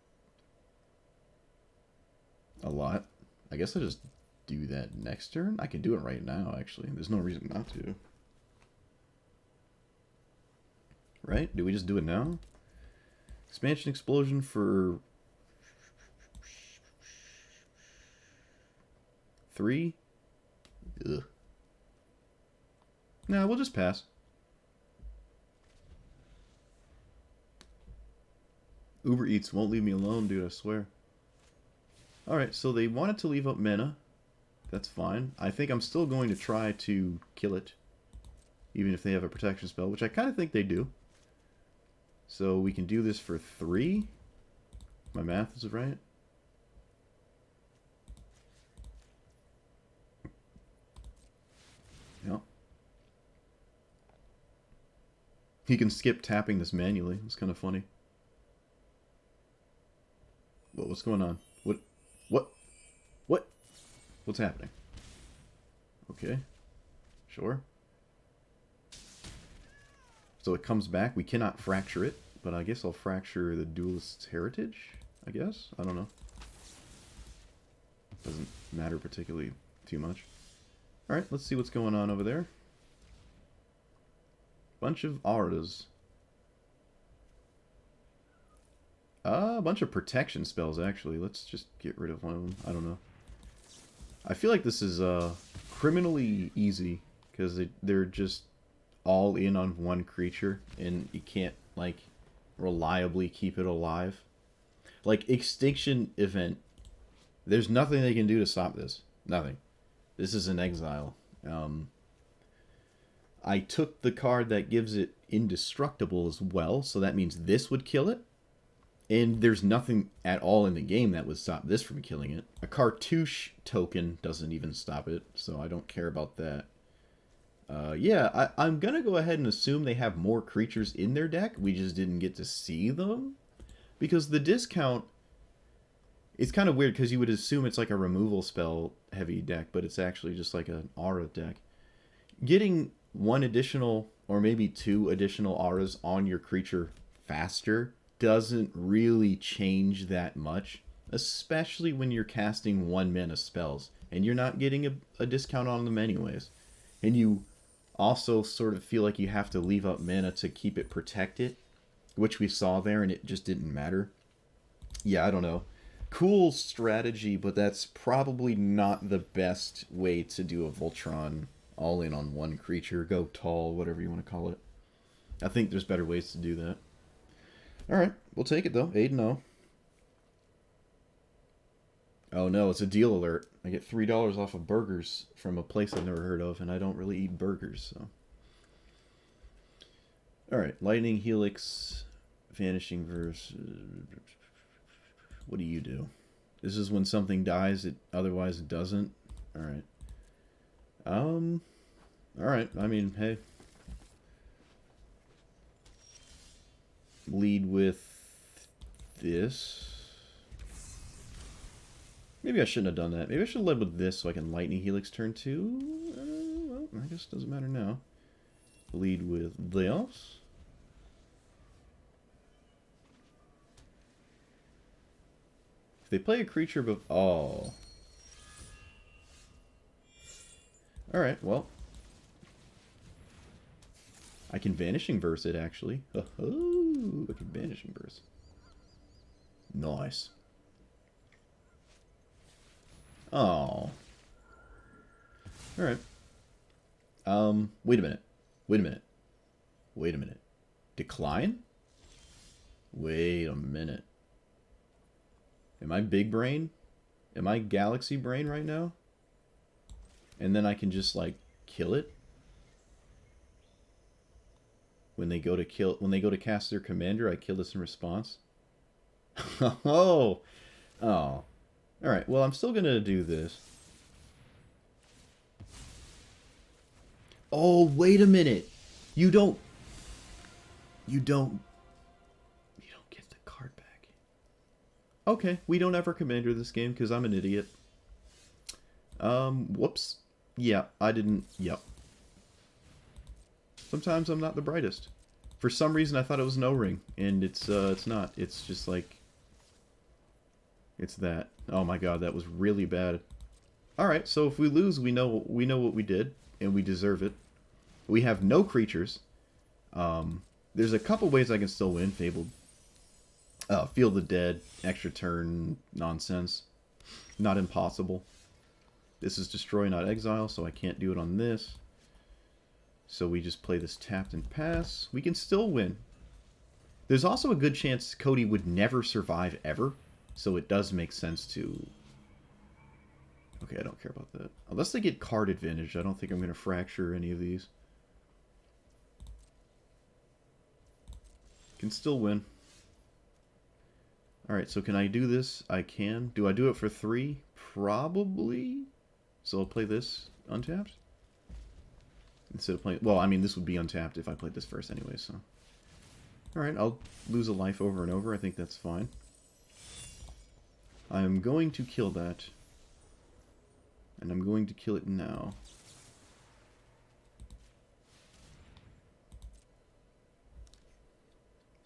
a lot. I guess I just do that next turn. I can do it right now, actually. There's no reason not to. Right? Do we just do it now? Expansion Explosion for 3? Ugh. Nah, we'll just pass. Uber Eats won't leave me alone, dude, I swear. Alright, so they wanted to leave up mana. That's fine. I think I'm still going to try to kill it. Even if they have a protection spell, which I kind of think they do. So we can do this for 3. My math is right. Yep. He can skip tapping this manually. It's kind of funny. What's going on? What? What's happening? Okay. Sure. So it comes back. We cannot fracture it, but I guess I'll fracture the Duelist's Heritage, I guess? I don't know. Doesn't matter particularly too much. Alright, let's see what's going on over there. Bunch of auras. A bunch of protection spells, actually. Let's just get rid of one of them. I don't know. I feel like this is criminally easy, because they're just all in on one creature, and you can't, like, reliably keep it alive. Like, Extinction Event, there's nothing they can do to stop this. Nothing. This is an exile. I took the card that gives it Indestructible as well, so that means this would kill it. And there's nothing at all in the game that would stop this from killing it. A Cartouche token doesn't even stop it, so I don't care about that. Yeah, I'm going to go ahead and assume they have more creatures in their deck. We just didn't get to see them. Because the discount... It's kind of weird, because you would assume it's like a removal spell heavy deck, but it's actually just like an aura deck. Getting one additional, or maybe two additional auras on your creature faster doesn't really change that much, especially when you're casting 1 mana spells, and you're not getting a discount on them anyways. And you also sort of feel like you have to leave up mana to keep it protected, which we saw there, and it just didn't matter. Yeah, I don't know. Cool strategy, but that's probably not the best way to do a Voltron all in on one creature. Go tall, whatever you want to call it. I think there's better ways to do that. Alright, we'll take it though. 8-0. Oh no, it's a deal alert. I get $3 off of burgers from a place I've never heard of, and I don't really eat burgers, so. Alright, Lightning Helix, Vanishing Verse. What do you do? This is when something dies, otherwise it doesn't. Alright. Alright, I mean, hey. Lead with this. Maybe I shouldn't have done that. Maybe I should have led with this so I can Lightning Helix turn 2. Well, I guess it doesn't matter now. Lead with this. If they play a creature oh. Alright, well. I can Vanishing Verse it, actually. Oh, I can Vanishing Verse. Nice. Oh. Alright. Wait a minute. Wait a minute. Wait a minute. Decline? Wait a minute. Am I big brain? Am I galaxy brain right now? And then I can just, like, kill it? When they go to cast their commander, I kill this in response. Oh. Oh. Alright, well, I'm still gonna do this. Oh, wait a minute. You don't get the card back. Okay, we don't have our commander this game because I'm an idiot. Whoops. Yeah, I didn't. Yep. Sometimes I'm not the brightest. For some reason, I thought it was an O-ring, and it's not. It's just like, it's that. Oh my god, that was really bad. All right, so if we lose, we know what we did, and we deserve it. We have no creatures. There's a couple ways I can still win. Fabled. Feel the Dead, extra turn nonsense. Not impossible. This is destroy, not exile, so I can't do it on this. So we just play this tapped and pass. We can still win. There's also a good chance Codie would never survive ever. So it does make sense to... Okay, I don't care about that. Unless they get card advantage, I don't think I'm going to fracture any of these. Can still win. Alright, so can I do this? I can. Do I do it for 3? Probably. So I'll play this untapped. Instead of playing... Well, I mean, this would be untapped if I played this first anyway, so... Alright, I'll lose a life over and over. I think that's fine. I'm going to kill that. And I'm going to kill it now.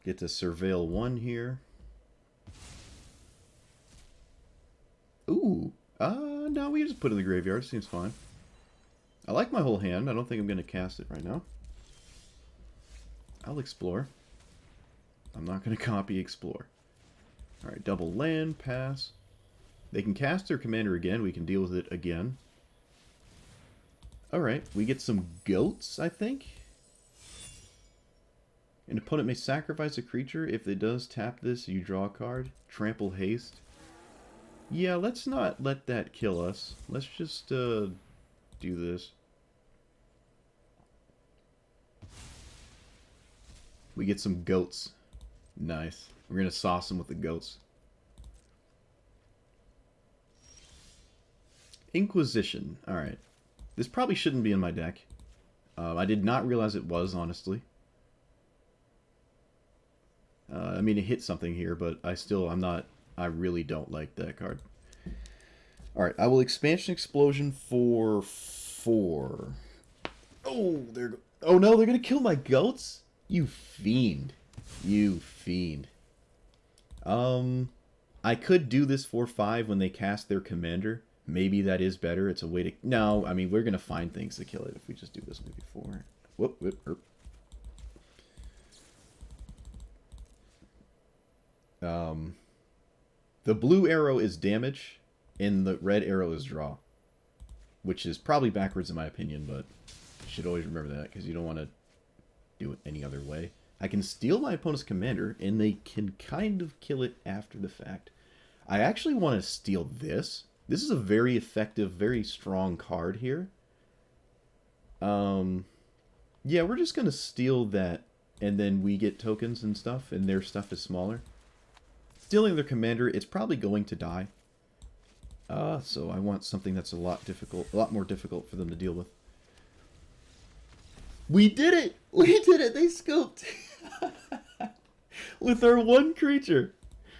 Get to Surveil 1 here. Ooh. No, we just put it in the graveyard. Seems fine. I like my whole hand. I don't think I'm going to cast it right now. I'll explore. I'm not going to copy explore. Alright, double land, pass. They can cast their commander again. We can deal with it again. Alright, we get some goats, I think. An opponent may sacrifice a creature. If it does, tap this, you draw a card. Trample haste. Yeah, let's not let that kill us. Let's just do this. We get some goats. Nice. We're going to sauce them with the goats. Inquisition. Alright. This probably shouldn't be in my deck. I did not realize it was, honestly. I mean, it hit something here, but I really don't like that card. Alright, I will Expansion Explosion for 4. Oh, oh no, they're going to kill my goats? You fiend. You fiend. I could do this for 5 when they cast their commander. Maybe that is better. It's a way to... No, I mean, we're going to find things to kill it if we just do this maybe 4. Whoop, whoop, whoop. The blue arrow is damage, and the red arrow is draw. Which is probably backwards in my opinion, but you should always remember that, because you don't want to do it any other way. I can steal my opponent's commander, and they can kind of kill it after the fact. I actually want to steal this. This is a very effective, very strong card here. Yeah, we're just going to steal that, and then we get tokens and stuff, and their stuff is smaller. Stealing their commander, it's probably going to die. So I want something that's a lot more difficult for them to deal with. We did it! We did it! They scooped! With our one creature!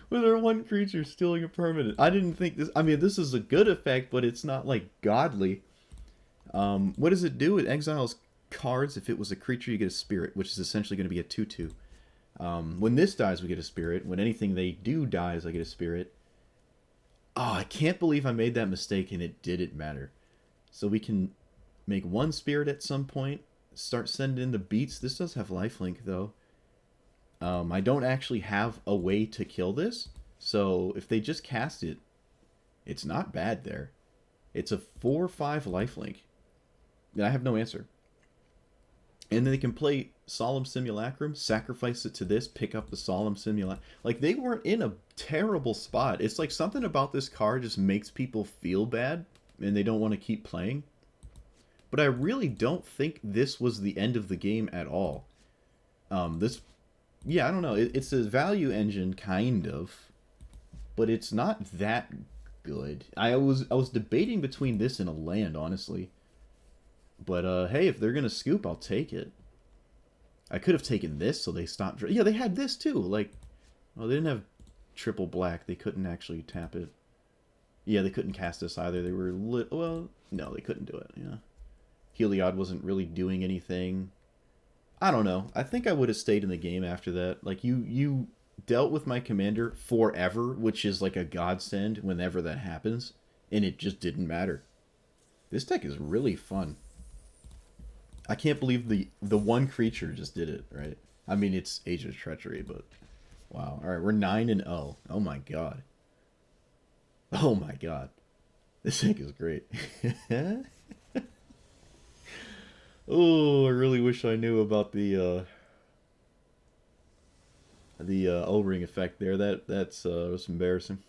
With our one creature stealing a permanent. I didn't think this... I mean, this is a good effect, but it's not, like, godly. What does it do? It exiles cards. If it was a creature, you get a spirit, which is essentially going to be a 2/2. When this dies, we get a spirit. When anything they do dies, I get a spirit. Oh, I can't believe I made that mistake and it didn't matter. So we can make one spirit at some point. Start sending in the beats. This does have lifelink, though. I don't actually have a way to kill this. So if they just cast it, it's not bad there. It's a 4/5 lifelink. And I have no answer. And then they can play Solemn Simulacrum, sacrifice it to this, pick up the Solemn Simulacrum. Like, they weren't in a terrible spot. It's like something about this card just makes people feel bad, and they don't want to keep playing. But I really don't think this was the end of the game at all. Yeah, I don't know. It's a value engine, kind of. But it's not that good. I was debating between this and a land, honestly. But, hey, if they're going to scoop, I'll take it. I could have taken this, so they stopped... Yeah, they had this, too. Like, well, they didn't have triple black. They couldn't actually tap it. Yeah, they couldn't cast this either. They were... Well, no, they couldn't do it, yeah. Heliod wasn't really doing anything. I don't know. I think I would have stayed in the game after that. Like, you dealt with my commander forever, which is like a godsend whenever that happens, and it just didn't matter. This deck is really fun. I can't believe the one creature just did it, right? I mean, it's Agent of Treachery, but... Wow. Alright, we're 9-0. Oh my god. Oh my god. This deck is great. Oh, I really wish I knew about the O-ring effect there. That's was embarrassing.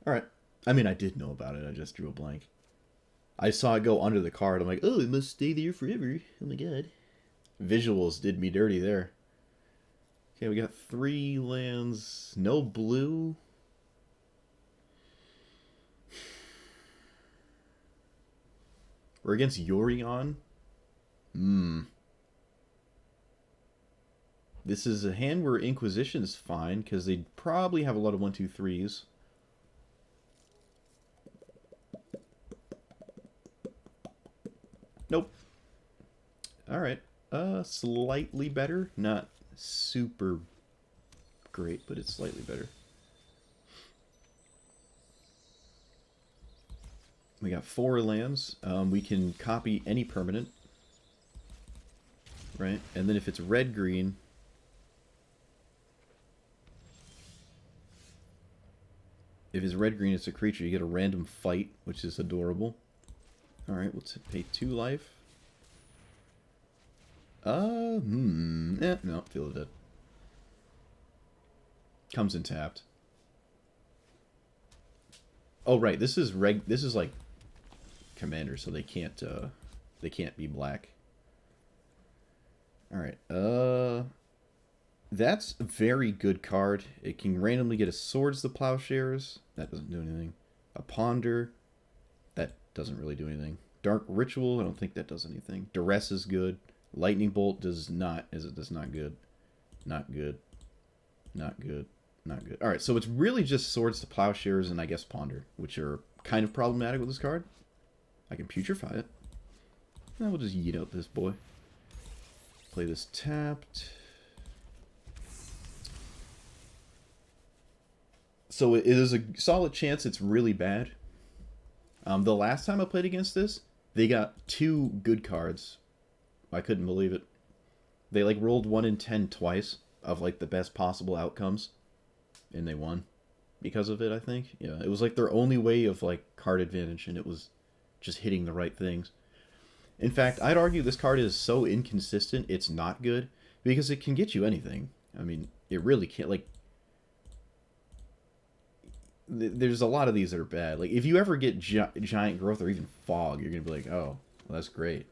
Alright. I mean, I did know about it. I just drew a blank. I saw it go under the card. I'm like, oh, it must stay there forever. Oh my god. Visuals did me dirty there. Okay, we got 3 lands. No blue. We're against Yorion. This is a hand where Inquisition is fine, because they probably have a lot of 1/2/3s. Alright. Slightly better. Not super great, but it's slightly better. We got 4 lands. We can copy any permanent. Right? And then if it's red-green... If it's red-green, it's a creature. You get a random fight, which is adorable. Alright, we'll pay 2 life. No, Field of Dead. Comes in tapped. Oh, right, this is like commander, so they can't be black. Alright, that's a very good card. It can randomly get a Swords the Plowshares. That doesn't do anything. A Ponder. That doesn't really do anything. Dark Ritual, I don't think that does anything. Duress is good. Lightning Bolt does not. That's not good. Not good. Not good. Not good. Alright, so it's really just Swords to Plowshares and I guess Ponder, which are kind of problematic with this card. I can putrefy it. Now we'll just yeet out this boy. Play this tapped. So it is a solid chance it's really bad. The last time I played against this, they got 2 good cards. I couldn't believe it. They like rolled 1 in 10 twice of like the best possible outcomes. And they won because of it, I think. Yeah, it was like their only way of like card advantage, and it was just hitting the right things. In fact, I'd argue this card is so inconsistent, it's not good, because it can get you anything. I mean, it really can't, like... There's a lot of these that are bad. Like, if you ever get Giant Growth or even Fog, you're going to be like, oh, well, that's great.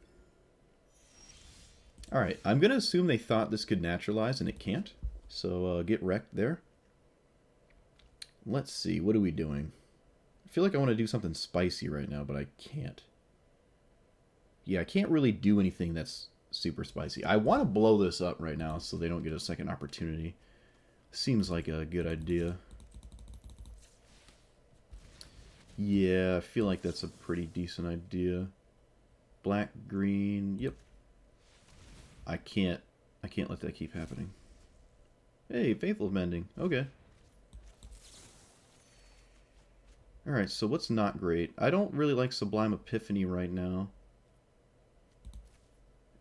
Alright, I'm going to assume they thought this could naturalize, and it can't. So, get wrecked there. Let's see, what are we doing? I feel like I want to do something spicy right now, but I can't. Yeah, I can't really do anything that's super spicy. I want to blow this up right now so they don't get a second opportunity. Seems like a good idea. Yeah, I feel like that's a pretty decent idea. Black, green, yep. I can't let that keep happening. Hey, Faithful Mending, okay. Alright, so what's not great? I don't really like Sublime Epiphany right now.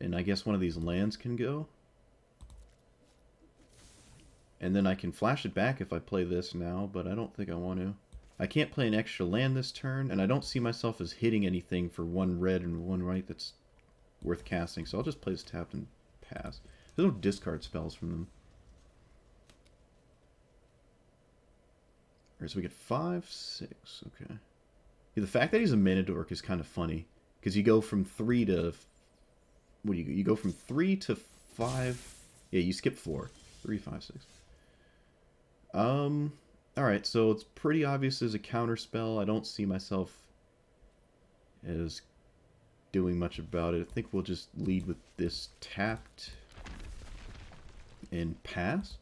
And I guess one of these lands can go. And then I can flash it back if I play this now, but I don't think I want to. I can't play an extra land this turn, and I don't see myself as hitting anything for 1 red and 1 white that's worth casting, so I'll just play this tapped and pass. There's no discard spells from them. Alright, so we get 5, 6, okay. Yeah, the fact that he's a mana dork is kind of funny, because you go from 3 to... What do you go? You go from 3 to 5... Yeah, you skip 4. 3, 5, 6. Alright, so it's pretty obvious as a counter spell. I don't see myself as doing much about it. I think we'll just lead with this tapped and pass.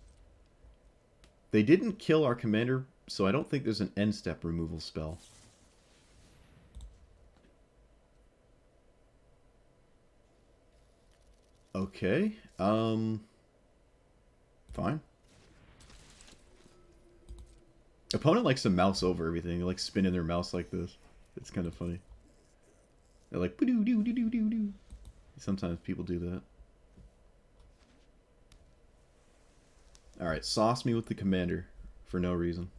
They didn't kill our commander, so I don't think there's an end step removal spell. Okay, fine. Opponent likes to mouse over everything. They like spinning their mouse like this. It's kind of funny. They're like, doo-doo-doo-doo-doo-doo. Sometimes people do that. Alright, sauce me with the commander for no reason.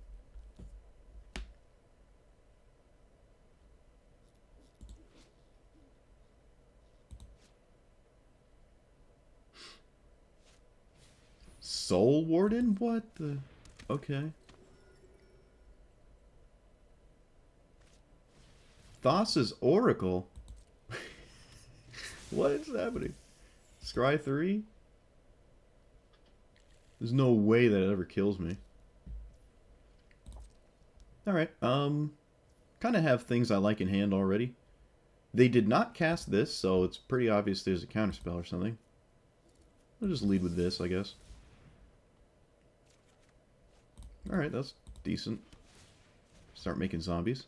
Soul Warden? What the... Okay. Thassa's Oracle? What is happening? Scry 3? There's no way that it ever kills me. Alright, kind of have things I like in hand already. They did not cast this, so it's pretty obvious there's a counterspell or something. I'll just lead with this, I guess. Alright, that's decent. Start making zombies.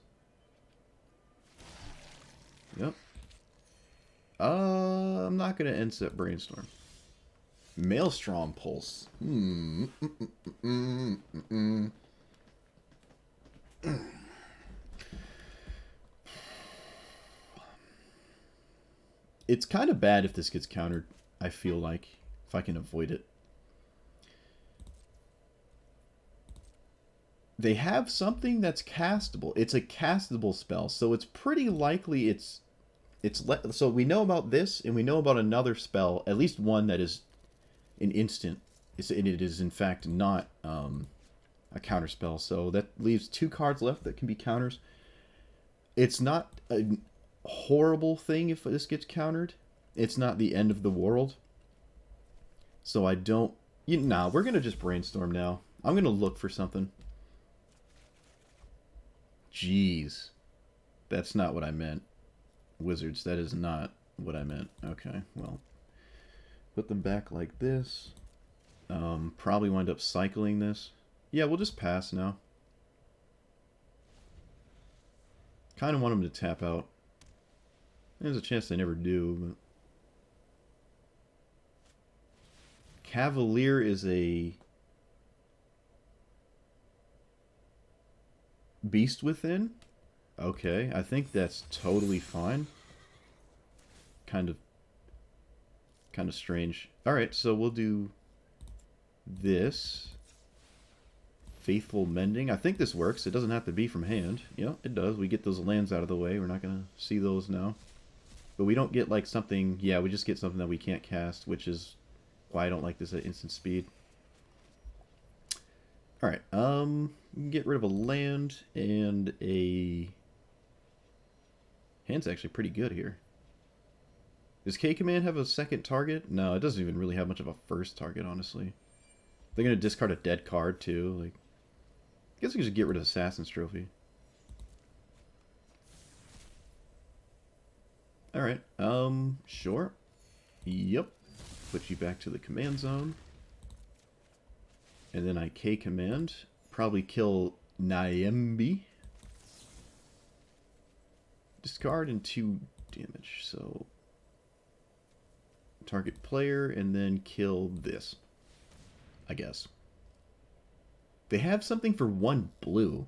Yep. I'm not going to end step Brainstorm. Maelstrom Pulse. It's kind of bad if this gets countered, I feel like, if I can avoid it. They have something that's castable. It's a castable spell, so it's pretty likely so we know about this, and we know about another spell, at least one that is an instant. And it is in fact not a counter spell. So that leaves 2 cards left that can be counters. It's not a horrible thing if this gets countered. It's not the end of the world. So I don't... Nah, we're going to just Brainstorm now. I'm going to look for something. Jeez. That's not what I meant. Wizards, that is not what I meant. Okay, well. Put them back like this. Probably wind up cycling this. Yeah, we'll just pass now. Kind of want them to tap out. There's a chance they never do, but... Cavalier is a... Beast Within? Okay, I think that's totally fine. Kind of strange. Alright, so we'll do this. Faithful Mending. I think this works. It doesn't have to be from hand. Yeah, it does. We get those lands out of the way. We're not going to see those now. But we don't get like something... Yeah, we just get something that we can't cast, which is why I don't like this at instant speed. Alright, get rid of a land and a... Hand's actually pretty good here. Does K-Command have a second target? No, it doesn't even really have much of a first target, honestly. They're going to discard a dead card, too. Like, I guess we could just get rid of Assassin's Trophy. Alright, sure. Yep. Put you back to the command zone. And then I K-Command. Probably kill Nyembi. Discard and 2 damage, so... Target player, and then kill this. I guess. They have something for 1 blue.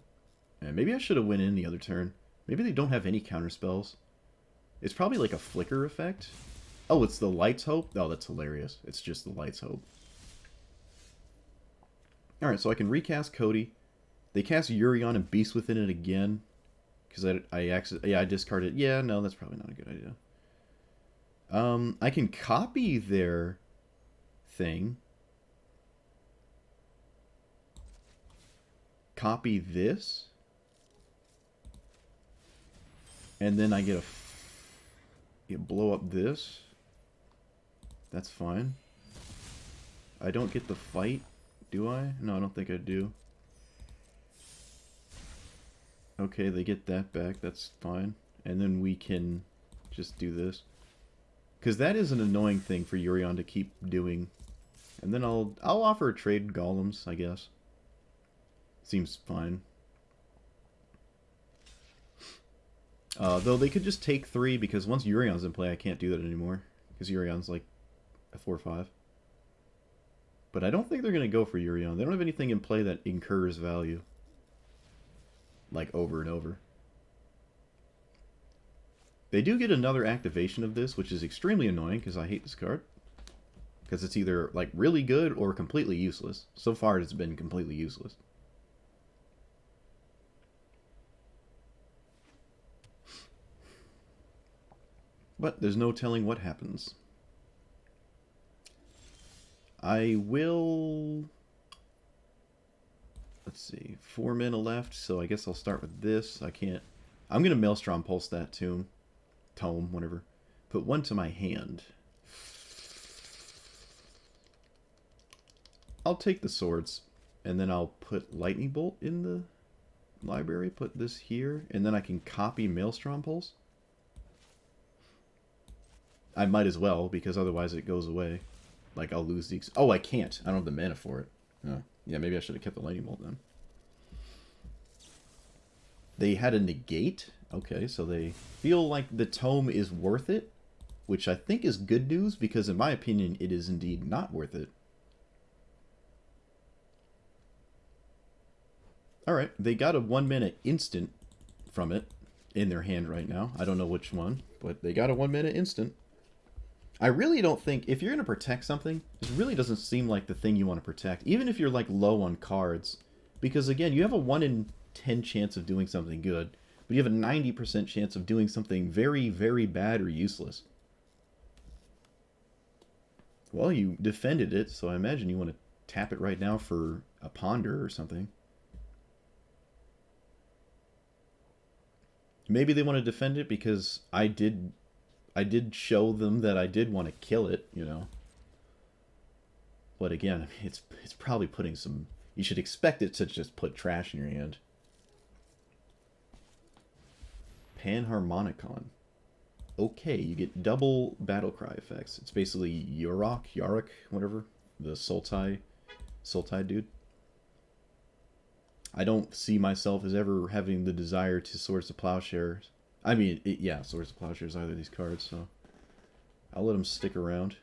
And maybe I should have went in the other turn. Maybe they don't have any counter spells. It's probably like a flicker effect. Oh, it's the Light's Hope? Oh, that's hilarious. It's just the Light's Hope. Alright, so I can recast Codie. They cast Yorion and Beast Within it again. Because I discarded... Yeah, no, that's probably not a good idea. I can copy their thing. Copy this. And then I get blow up this. That's fine. I don't get the fight, do I? No, I don't think I do. Okay, they get that back. That's fine. And then we can just do this. Because that is an annoying thing for Yorion to keep doing. And then I'll offer a trade golems, I guess. Seems fine. Though they could just take 3, because once Yurion's in play, I can't do that anymore. Because Yurion's like a 4/5. But I don't think they're going to go for Yurion. They don't have anything in play that incurs value. Like over and over. They do get another activation of this, which is extremely annoying because I hate this card. Because it's either like really good or completely useless. So far it's been completely useless. But there's no telling what happens. I will... Let's see, 4 mana left, so I guess I'll start with this. I can't... I'm going to Maelstrom Pulse that tome, whatever. Put 1 to my hand. I'll take the swords, and then I'll put Lightning Bolt in the library. Put this here, and then I can copy Maelstrom Pulse. I might as well, because otherwise it goes away. Like, I'll lose the... Oh, I can't. I don't have the mana for it. Oh. Yeah, maybe I should have kept the Lightning Bolt then. They had a negate. Okay, so they feel like the tome is worth it. which I think is good news because in my opinion it is indeed not worth it. Alright, they got a 1 minute instant from it in their hand right now. I don't know which one, but they got a 1 minute instant. I really don't think, if you're going to protect something, this really doesn't seem like the thing you want to protect, even if you're like low on cards. Because again, you have a 1 in 10 chance of doing something good, but you have a 90% chance of doing something very, very bad or useless. Well, you defended it, so I imagine you want to tap it right now for a ponder or something. Maybe they want to defend it because I did show them that I did want to kill it, you know. But again, I mean, it's probably putting some... You should expect it to just put trash in your hand. Panharmonicon. Okay, you get double Battlecry effects. It's basically Yorick, whatever. The Sultai dude. I don't see myself as ever having the desire to Swords to Plowshares. I mean, yeah, Swords to Plowshares, either of these cards, so I'll let them stick around.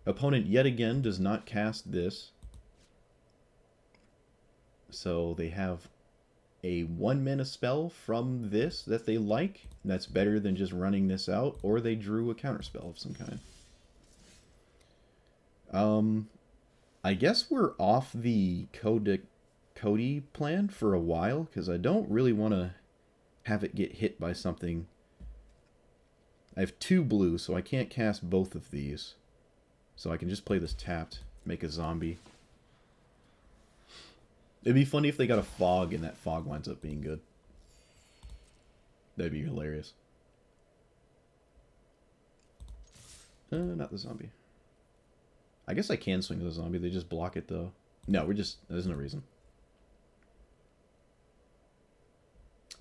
Opponent yet again does not cast this. So they have a 1 mana spell from this that they like. That's better than just running this out, or they drew a counterspell of some kind. I guess we're off the Codie plan for a while, because I don't really want to have it get hit by something. I have 2 blue, so I can't cast both of these. So I can just play this tapped, make a zombie. It'd be funny if they got a fog and that fog winds up being good. That'd be hilarious. Not the zombie. I guess I can swing the zombie, they just block it though. No, there's no reason.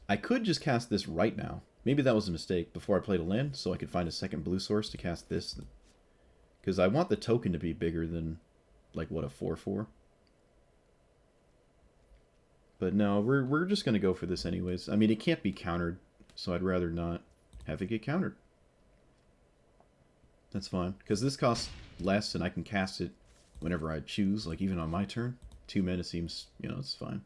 I could just cast this right now. Maybe that was a mistake before I played a land, so I could find a second blue source to cast this. Because I want the token to be bigger than, like, what, a 4/4? But no, we're just going to go for this anyways. I mean, it can't be countered, so I'd rather not have it get countered. That's fine, because this costs less and I can cast it whenever I choose, like even on my turn. 2 mana seems, you know, it's fine.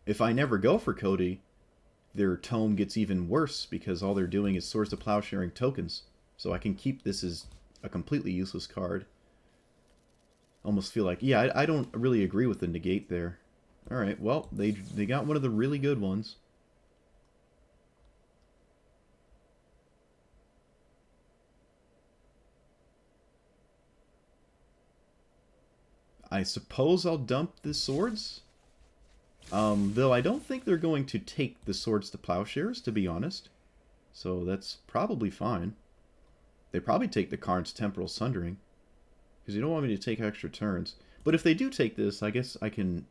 If I never go for Codie, their tome gets even worse because all they're doing is Swords to Plowsharing tokens. So I can keep this as a completely useless card. Almost feel like, yeah, I don't really agree with the negate there. Alright, well, they got one of the really good ones. I suppose I'll dump the swords? Though I don't think they're going to take the Swords to Plowshares, to be honest. So that's probably fine. They probably take the Karn's Temporal Sundering. Because you don't want me to take extra turns. But if they do take this, I guess I can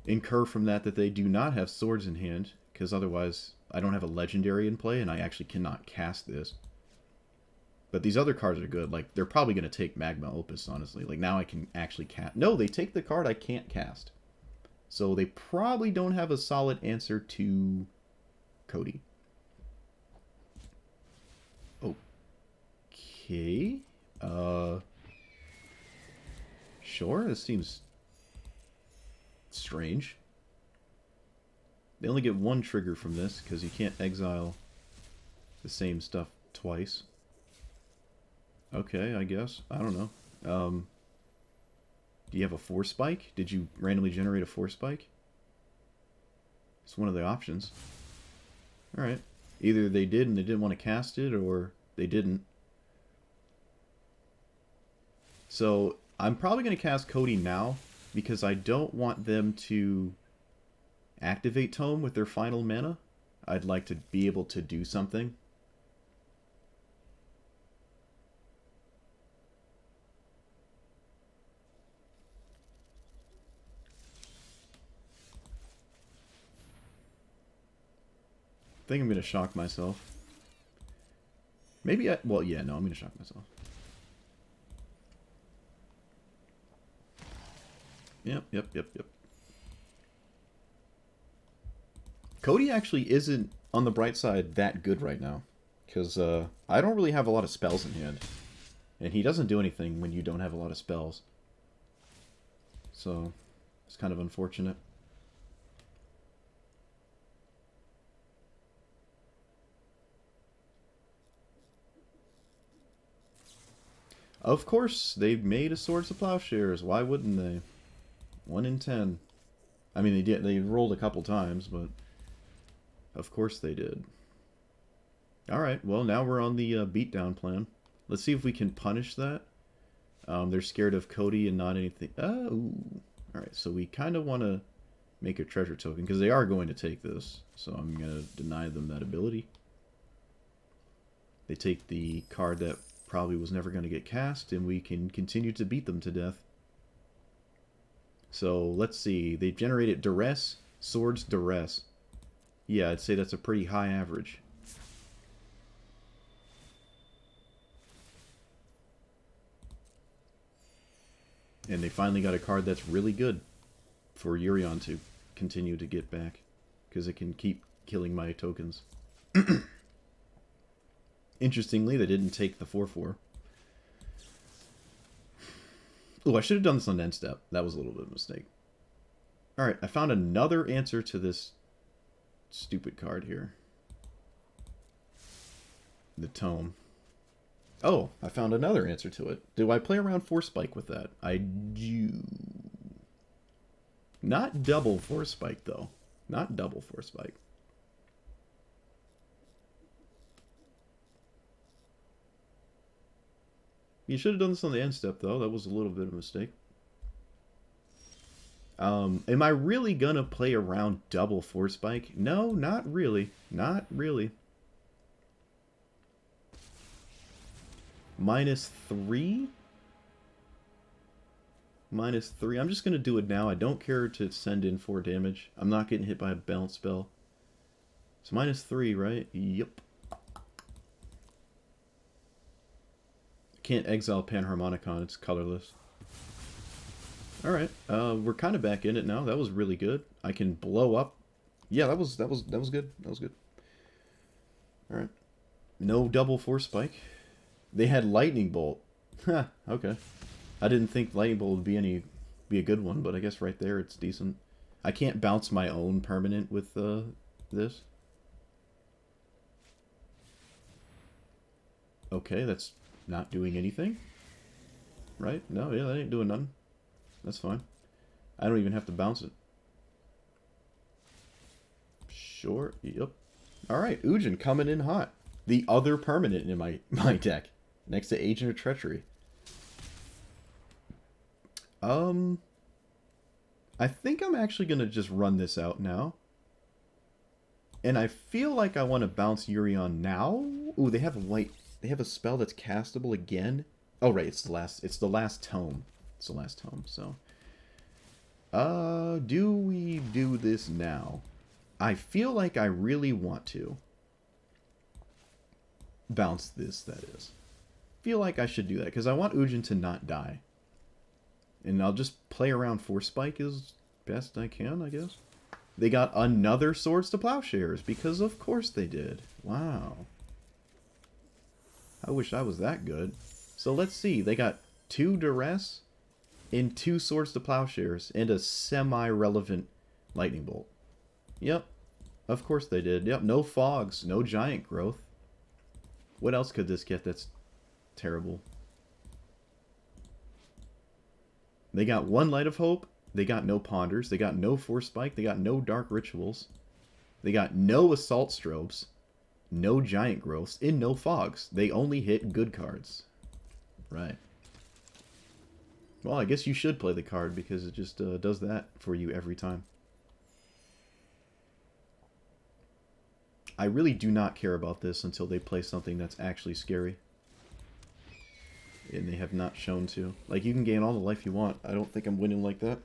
infer from that they do not have swords in hand. Because otherwise, I don't have a legendary in play, and I actually cannot cast this. But these other cards are good. Like, they're probably going to take Magma Opus, honestly. Like, now I can actually cast... No, they take the card I can't cast. So they probably don't have a solid answer to Codie. Okay. Sure, this seems strange. They only get 1 trigger from this, because you can't exile the same stuff twice. Okay, I guess. I don't know. Do you have a 4 spike? Did you randomly generate a 4 spike? It's one of the options. Alright. Either they did and they didn't want to cast it, or they didn't. So, I'm probably going to cast Codie now, because I don't want them to activate Tome with their final mana. I'd like to be able to do something. I think I'm going to shock myself. Maybe well, yeah, no, I'm going to shock myself. Yep. Codie actually isn't, on the bright side, that good right now. Because I don't really have a lot of spells in hand. And he doesn't do anything when you don't have a lot of spells. So, it's kind of unfortunate. Of course, they've made a Swords to Plowshares. Why wouldn't they? 1 in 10. I mean, they did. They rolled a couple times, but of course they did. Alright, well, now we're on the beatdown plan. Let's see if we can punish that. They're scared of Codie and not anything. Oh, alright, so we kind of want to make a treasure token, because they are going to take this. So I'm going to deny them that ability. They take the card that probably was never going to get cast, and we can continue to beat them to death. So, let's see. They've generated Duress, Swords, Duress. Yeah, I'd say that's a pretty high average. And they finally got a card that's really good for Urion to continue to get back, because it can keep killing my tokens. Interestingly, they didn't take the 4/4. Oh, I should have done this on end step. That was a little bit of a mistake. Alright, I found another answer to this stupid card here. The Tome. Oh, I found another answer to it. Do I play around Force Spike with that? I do. Not double Force Spike, though. Not double Force Spike. You should have done this on the end step, though. That was a little bit of a mistake. Am I really gonna play around double Force Spike? No, not really. Not really. -3? -3. I'm just gonna do it now. I don't care to send in 4 damage. I'm not getting hit by a bounce spell. It's -3, right? Yep. Can't exile Panharmonicon, it's colorless. Alright, we're kind of back in it now. That was really good. I can blow up. Yeah, that was good. That was good. Alright. No double Force Spike. They had Lightning Bolt. Huh, okay. I didn't think Lightning Bolt would be a good one, but I guess right there it's decent. I can't bounce my own permanent with this. Okay, that's not doing anything. Right? No, yeah, that ain't doing nothing. That's fine. I don't even have to bounce it. Sure, yep. Alright, Ujin coming in hot. The other permanent in my deck. Next to Agent of Treachery. I think I'm actually going to just run this out now. And I feel like I want to bounce Urion now. Ooh, they have a spell that's castable again. Oh right, it's the last tome. It's the last tome, so. Do we do this now? I feel like I really want to bounce this, that is. Feel like I should do that, because I want Ujin to not die. And I'll just play around Force Spike as best I can, I guess. They got another Swords to Plowshares, because of course they did. Wow. I wish I was that good. So let's see, they got 2 Duress and 2 Swords to Plowshares and a semi-relevant Lightning Bolt. Yep, of course they did. Yep, no Fogs, no Giant Growth. What else could this get that's terrible? They got 1 Light of Hope, they got no Ponders, they got no Force Spike, they got no Dark Rituals, they got no Assault Strobes, no Giant Growths, and no Fogs. They only hit good cards. Right. Well, I guess you should play the card, because it just does that for you every time. I really do not care about this until they play something that's actually scary. And they have not shown to. Like, you can gain all the life you want. I don't think I'm winning like that.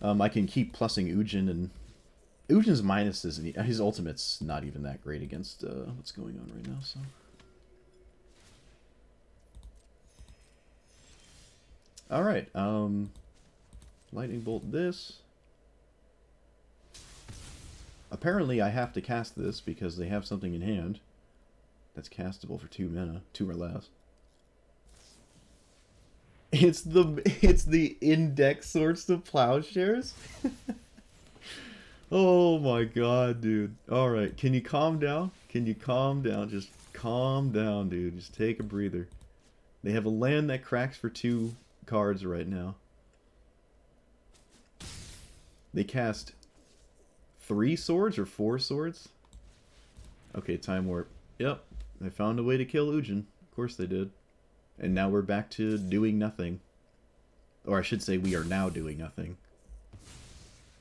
I can keep plussing Ujin, and Ujin's minus isn't... His ultimate's not even that great against what's going on right now, so... Alright, Lightning Bolt this. Apparently I have to cast this because they have something in hand that's castable for 2 mana, 2 or less. It's the index Swords to Plowshares? Oh my god, dude. Alright, can you calm down? Can you calm down? Just calm down, dude. Just take a breather. They have a land that cracks for 2 cards right now. They cast 3 swords or 4 swords? Okay, Time Warp. Yep, they found a way to kill Ujin. Of course they did. And now we're back to doing nothing. Or I should say we are now doing nothing.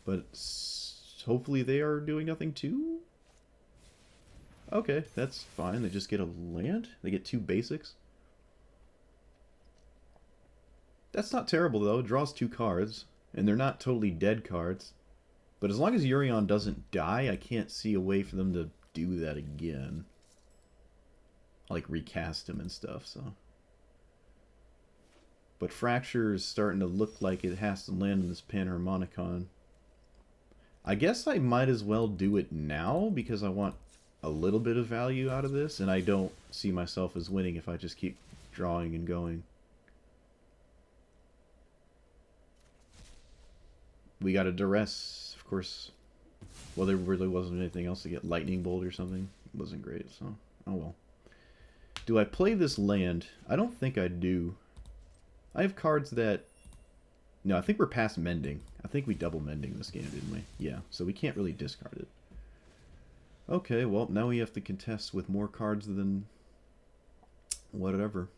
But hopefully they are doing nothing too? Okay, that's fine. They just get a land? They get 2 basics? That's not terrible though. It draws 2 cards. And they're not totally dead cards. But as long as Yorion doesn't die, I can't see a way for them to do that again. Like recast him and stuff, so. But Fracture is starting to look like it has to land in this Panharmonicon. I guess I might as well do it now because I want a little bit of value out of this, and I don't see myself as winning if I just keep drawing and going. We got a Duress, of course. Well, there really wasn't anything else to get. Lightning Bolt or something. It wasn't great, so oh well. Do I play this land? I don't think I do. I have cards that... No, I think we're past Mending. I think we double Mending this game, didn't we? Yeah, so we can't really discard it. Okay, well, now we have to contest with more cards than... whatever.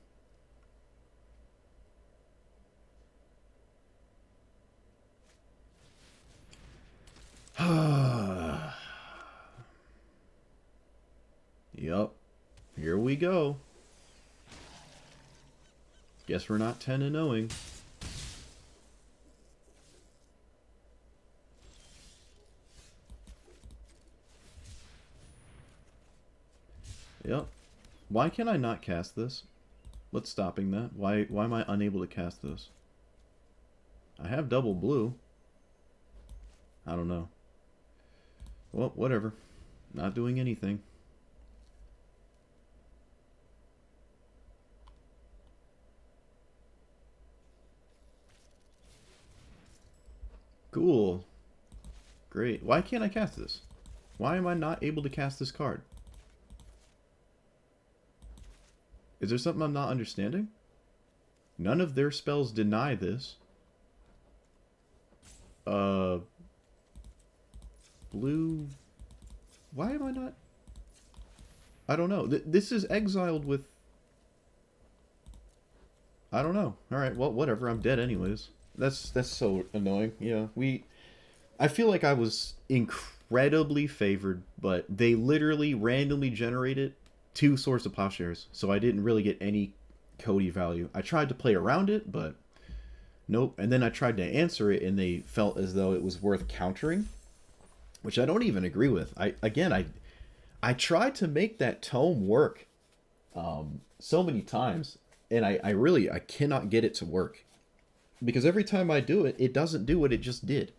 Yup. Here we go. Guess we're not 10-0-ing. Yep. Why can I not cast this? What's stopping that? Why am I unable to cast this? I have double blue. I don't know. Well, whatever. Not doing anything. Cool. Great. Why can't I cast this? Why am I not able to cast this card? Is there something I'm not understanding? None of their spells deny this. Blue... Why am I not... I don't know. This is exiled with... I don't know. Alright, well, whatever. I'm dead anyways. That's so annoying. Yeah, I feel like I was incredibly favored, but they literally randomly generated 2 Swords to Plowshares, so I didn't really get any Codie value. I tried to play around it, but nope. And then I tried to answer it, and they felt as though it was worth countering, which I don't even agree with. I tried to make that tome work so many times, and I cannot get it to work. Because every time I do it, it doesn't do what it just did.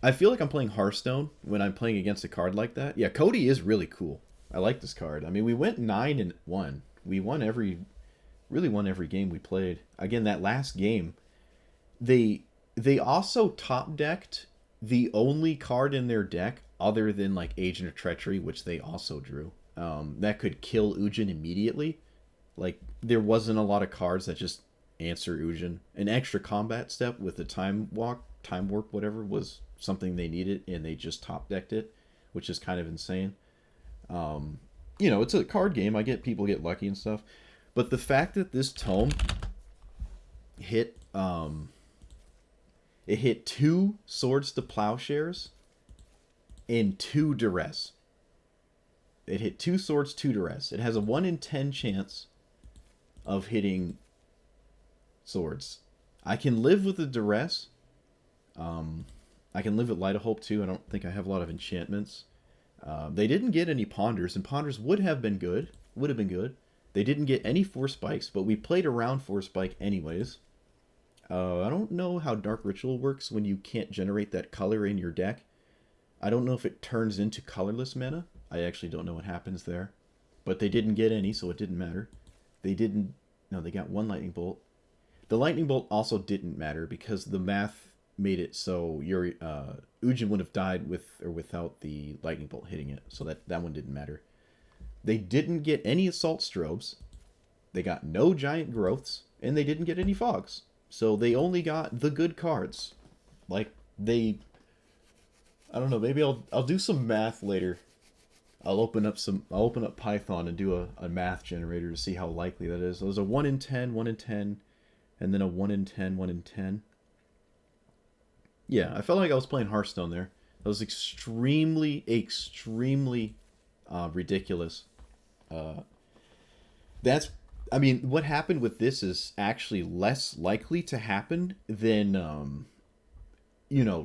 I feel like I'm playing Hearthstone when I'm playing against a card like that. Yeah, Codie is really cool. I like this card. I mean, we went 9-1. We really won every game we played. Again, that last game, they also top decked the only card in their deck other than like Agent of Treachery, which they also drew. That could kill Ujin immediately. Like there wasn't a lot of cards that just answer Ujin. An extra combat step with the time warp, whatever, was something they needed, and they just top decked it, which is kind of insane. You know, it's a card game. I get people get lucky and stuff, but the fact that this tome hit it hit 2 Swords to Plowshares and 2 Duress. It hit 2 Swords, 2 Duress. It has a 1 in 10 chance of hitting swords. I can live with the Duress. I can live with Light of Hope too. I don't think I have a lot of enchantments. They didn't get any Ponders, and Ponders would have been good. They didn't get any Force Spikes, but we played around Force Spike anyways. I don't know how Dark Ritual works when you can't generate that color in your deck. I don't know if it turns into colorless mana. I actually don't know what happens there. But they didn't get any, so it didn't matter. They didn't... No, they got one Lightning Bolt. The Lightning Bolt also didn't matter because the math made it so your Ujin would have died with or without the Lightning Bolt hitting it. So that one didn't matter. They didn't get any Assault Strobes. They got no Giant Growths. And they didn't get any Fogs. So they only got the good cards. Like, they... I don't know, maybe I'll do some math later. I'll open up Python and do a math generator to see how likely that is. So there's a 1 in 10, 1 in 10, and then a 1 in 10, 1 in 10. Yeah, I felt like I was playing Hearthstone there. That was extremely ridiculous. That's, I mean, what happened with this is actually less likely to happen than,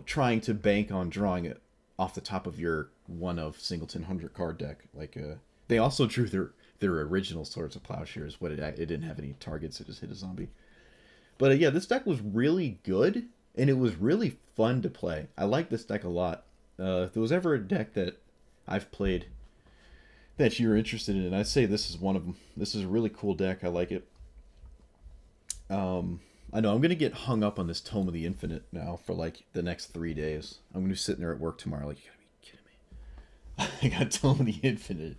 trying to bank on drawing it off the top of your one of Singleton 100 card deck. Like, they also drew their original Swords of Plowshares, but it didn't have any targets, it just hit a zombie. But yeah, this deck was really good, and it was really fun to play. I like this deck a lot. If there was ever a deck that I've played that you're interested in, I'd say this is one of them. This is a really cool deck. I like it. I know I'm going to get hung up on this Tome of the Infinite now for like the next 3 days. I'm going to be sitting there at work tomorrow like, you gotta be kidding me. I got Tome of the Infinite.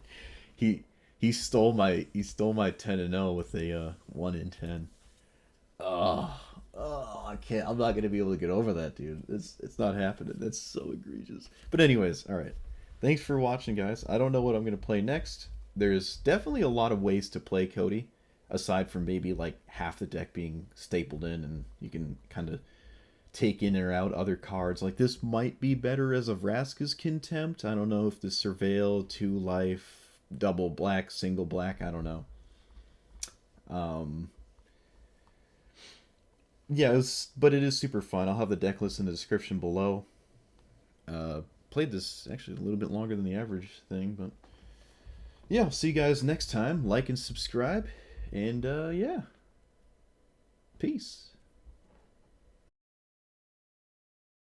He stole my 10-0 with a 1 in 10. I can't. I'm not going to be able to get over that, dude. It's not happening. That's so egregious. But anyways, all right. Thanks for watching, guys. I don't know what I'm going to play next. There's definitely a lot of ways to play Codie, aside from maybe like half the deck being stapled in, and you can kind of take in or out other cards. Like, this might be better as a Vraska's Contempt. I don't know if the Surveil, 2 life, double black, single black. I don't know. Yeah, but it is super fun. I'll have the deck list in the description below. Played this actually a little bit longer than the average thing, but yeah, I'll see you guys next time. Like and subscribe, and yeah, peace.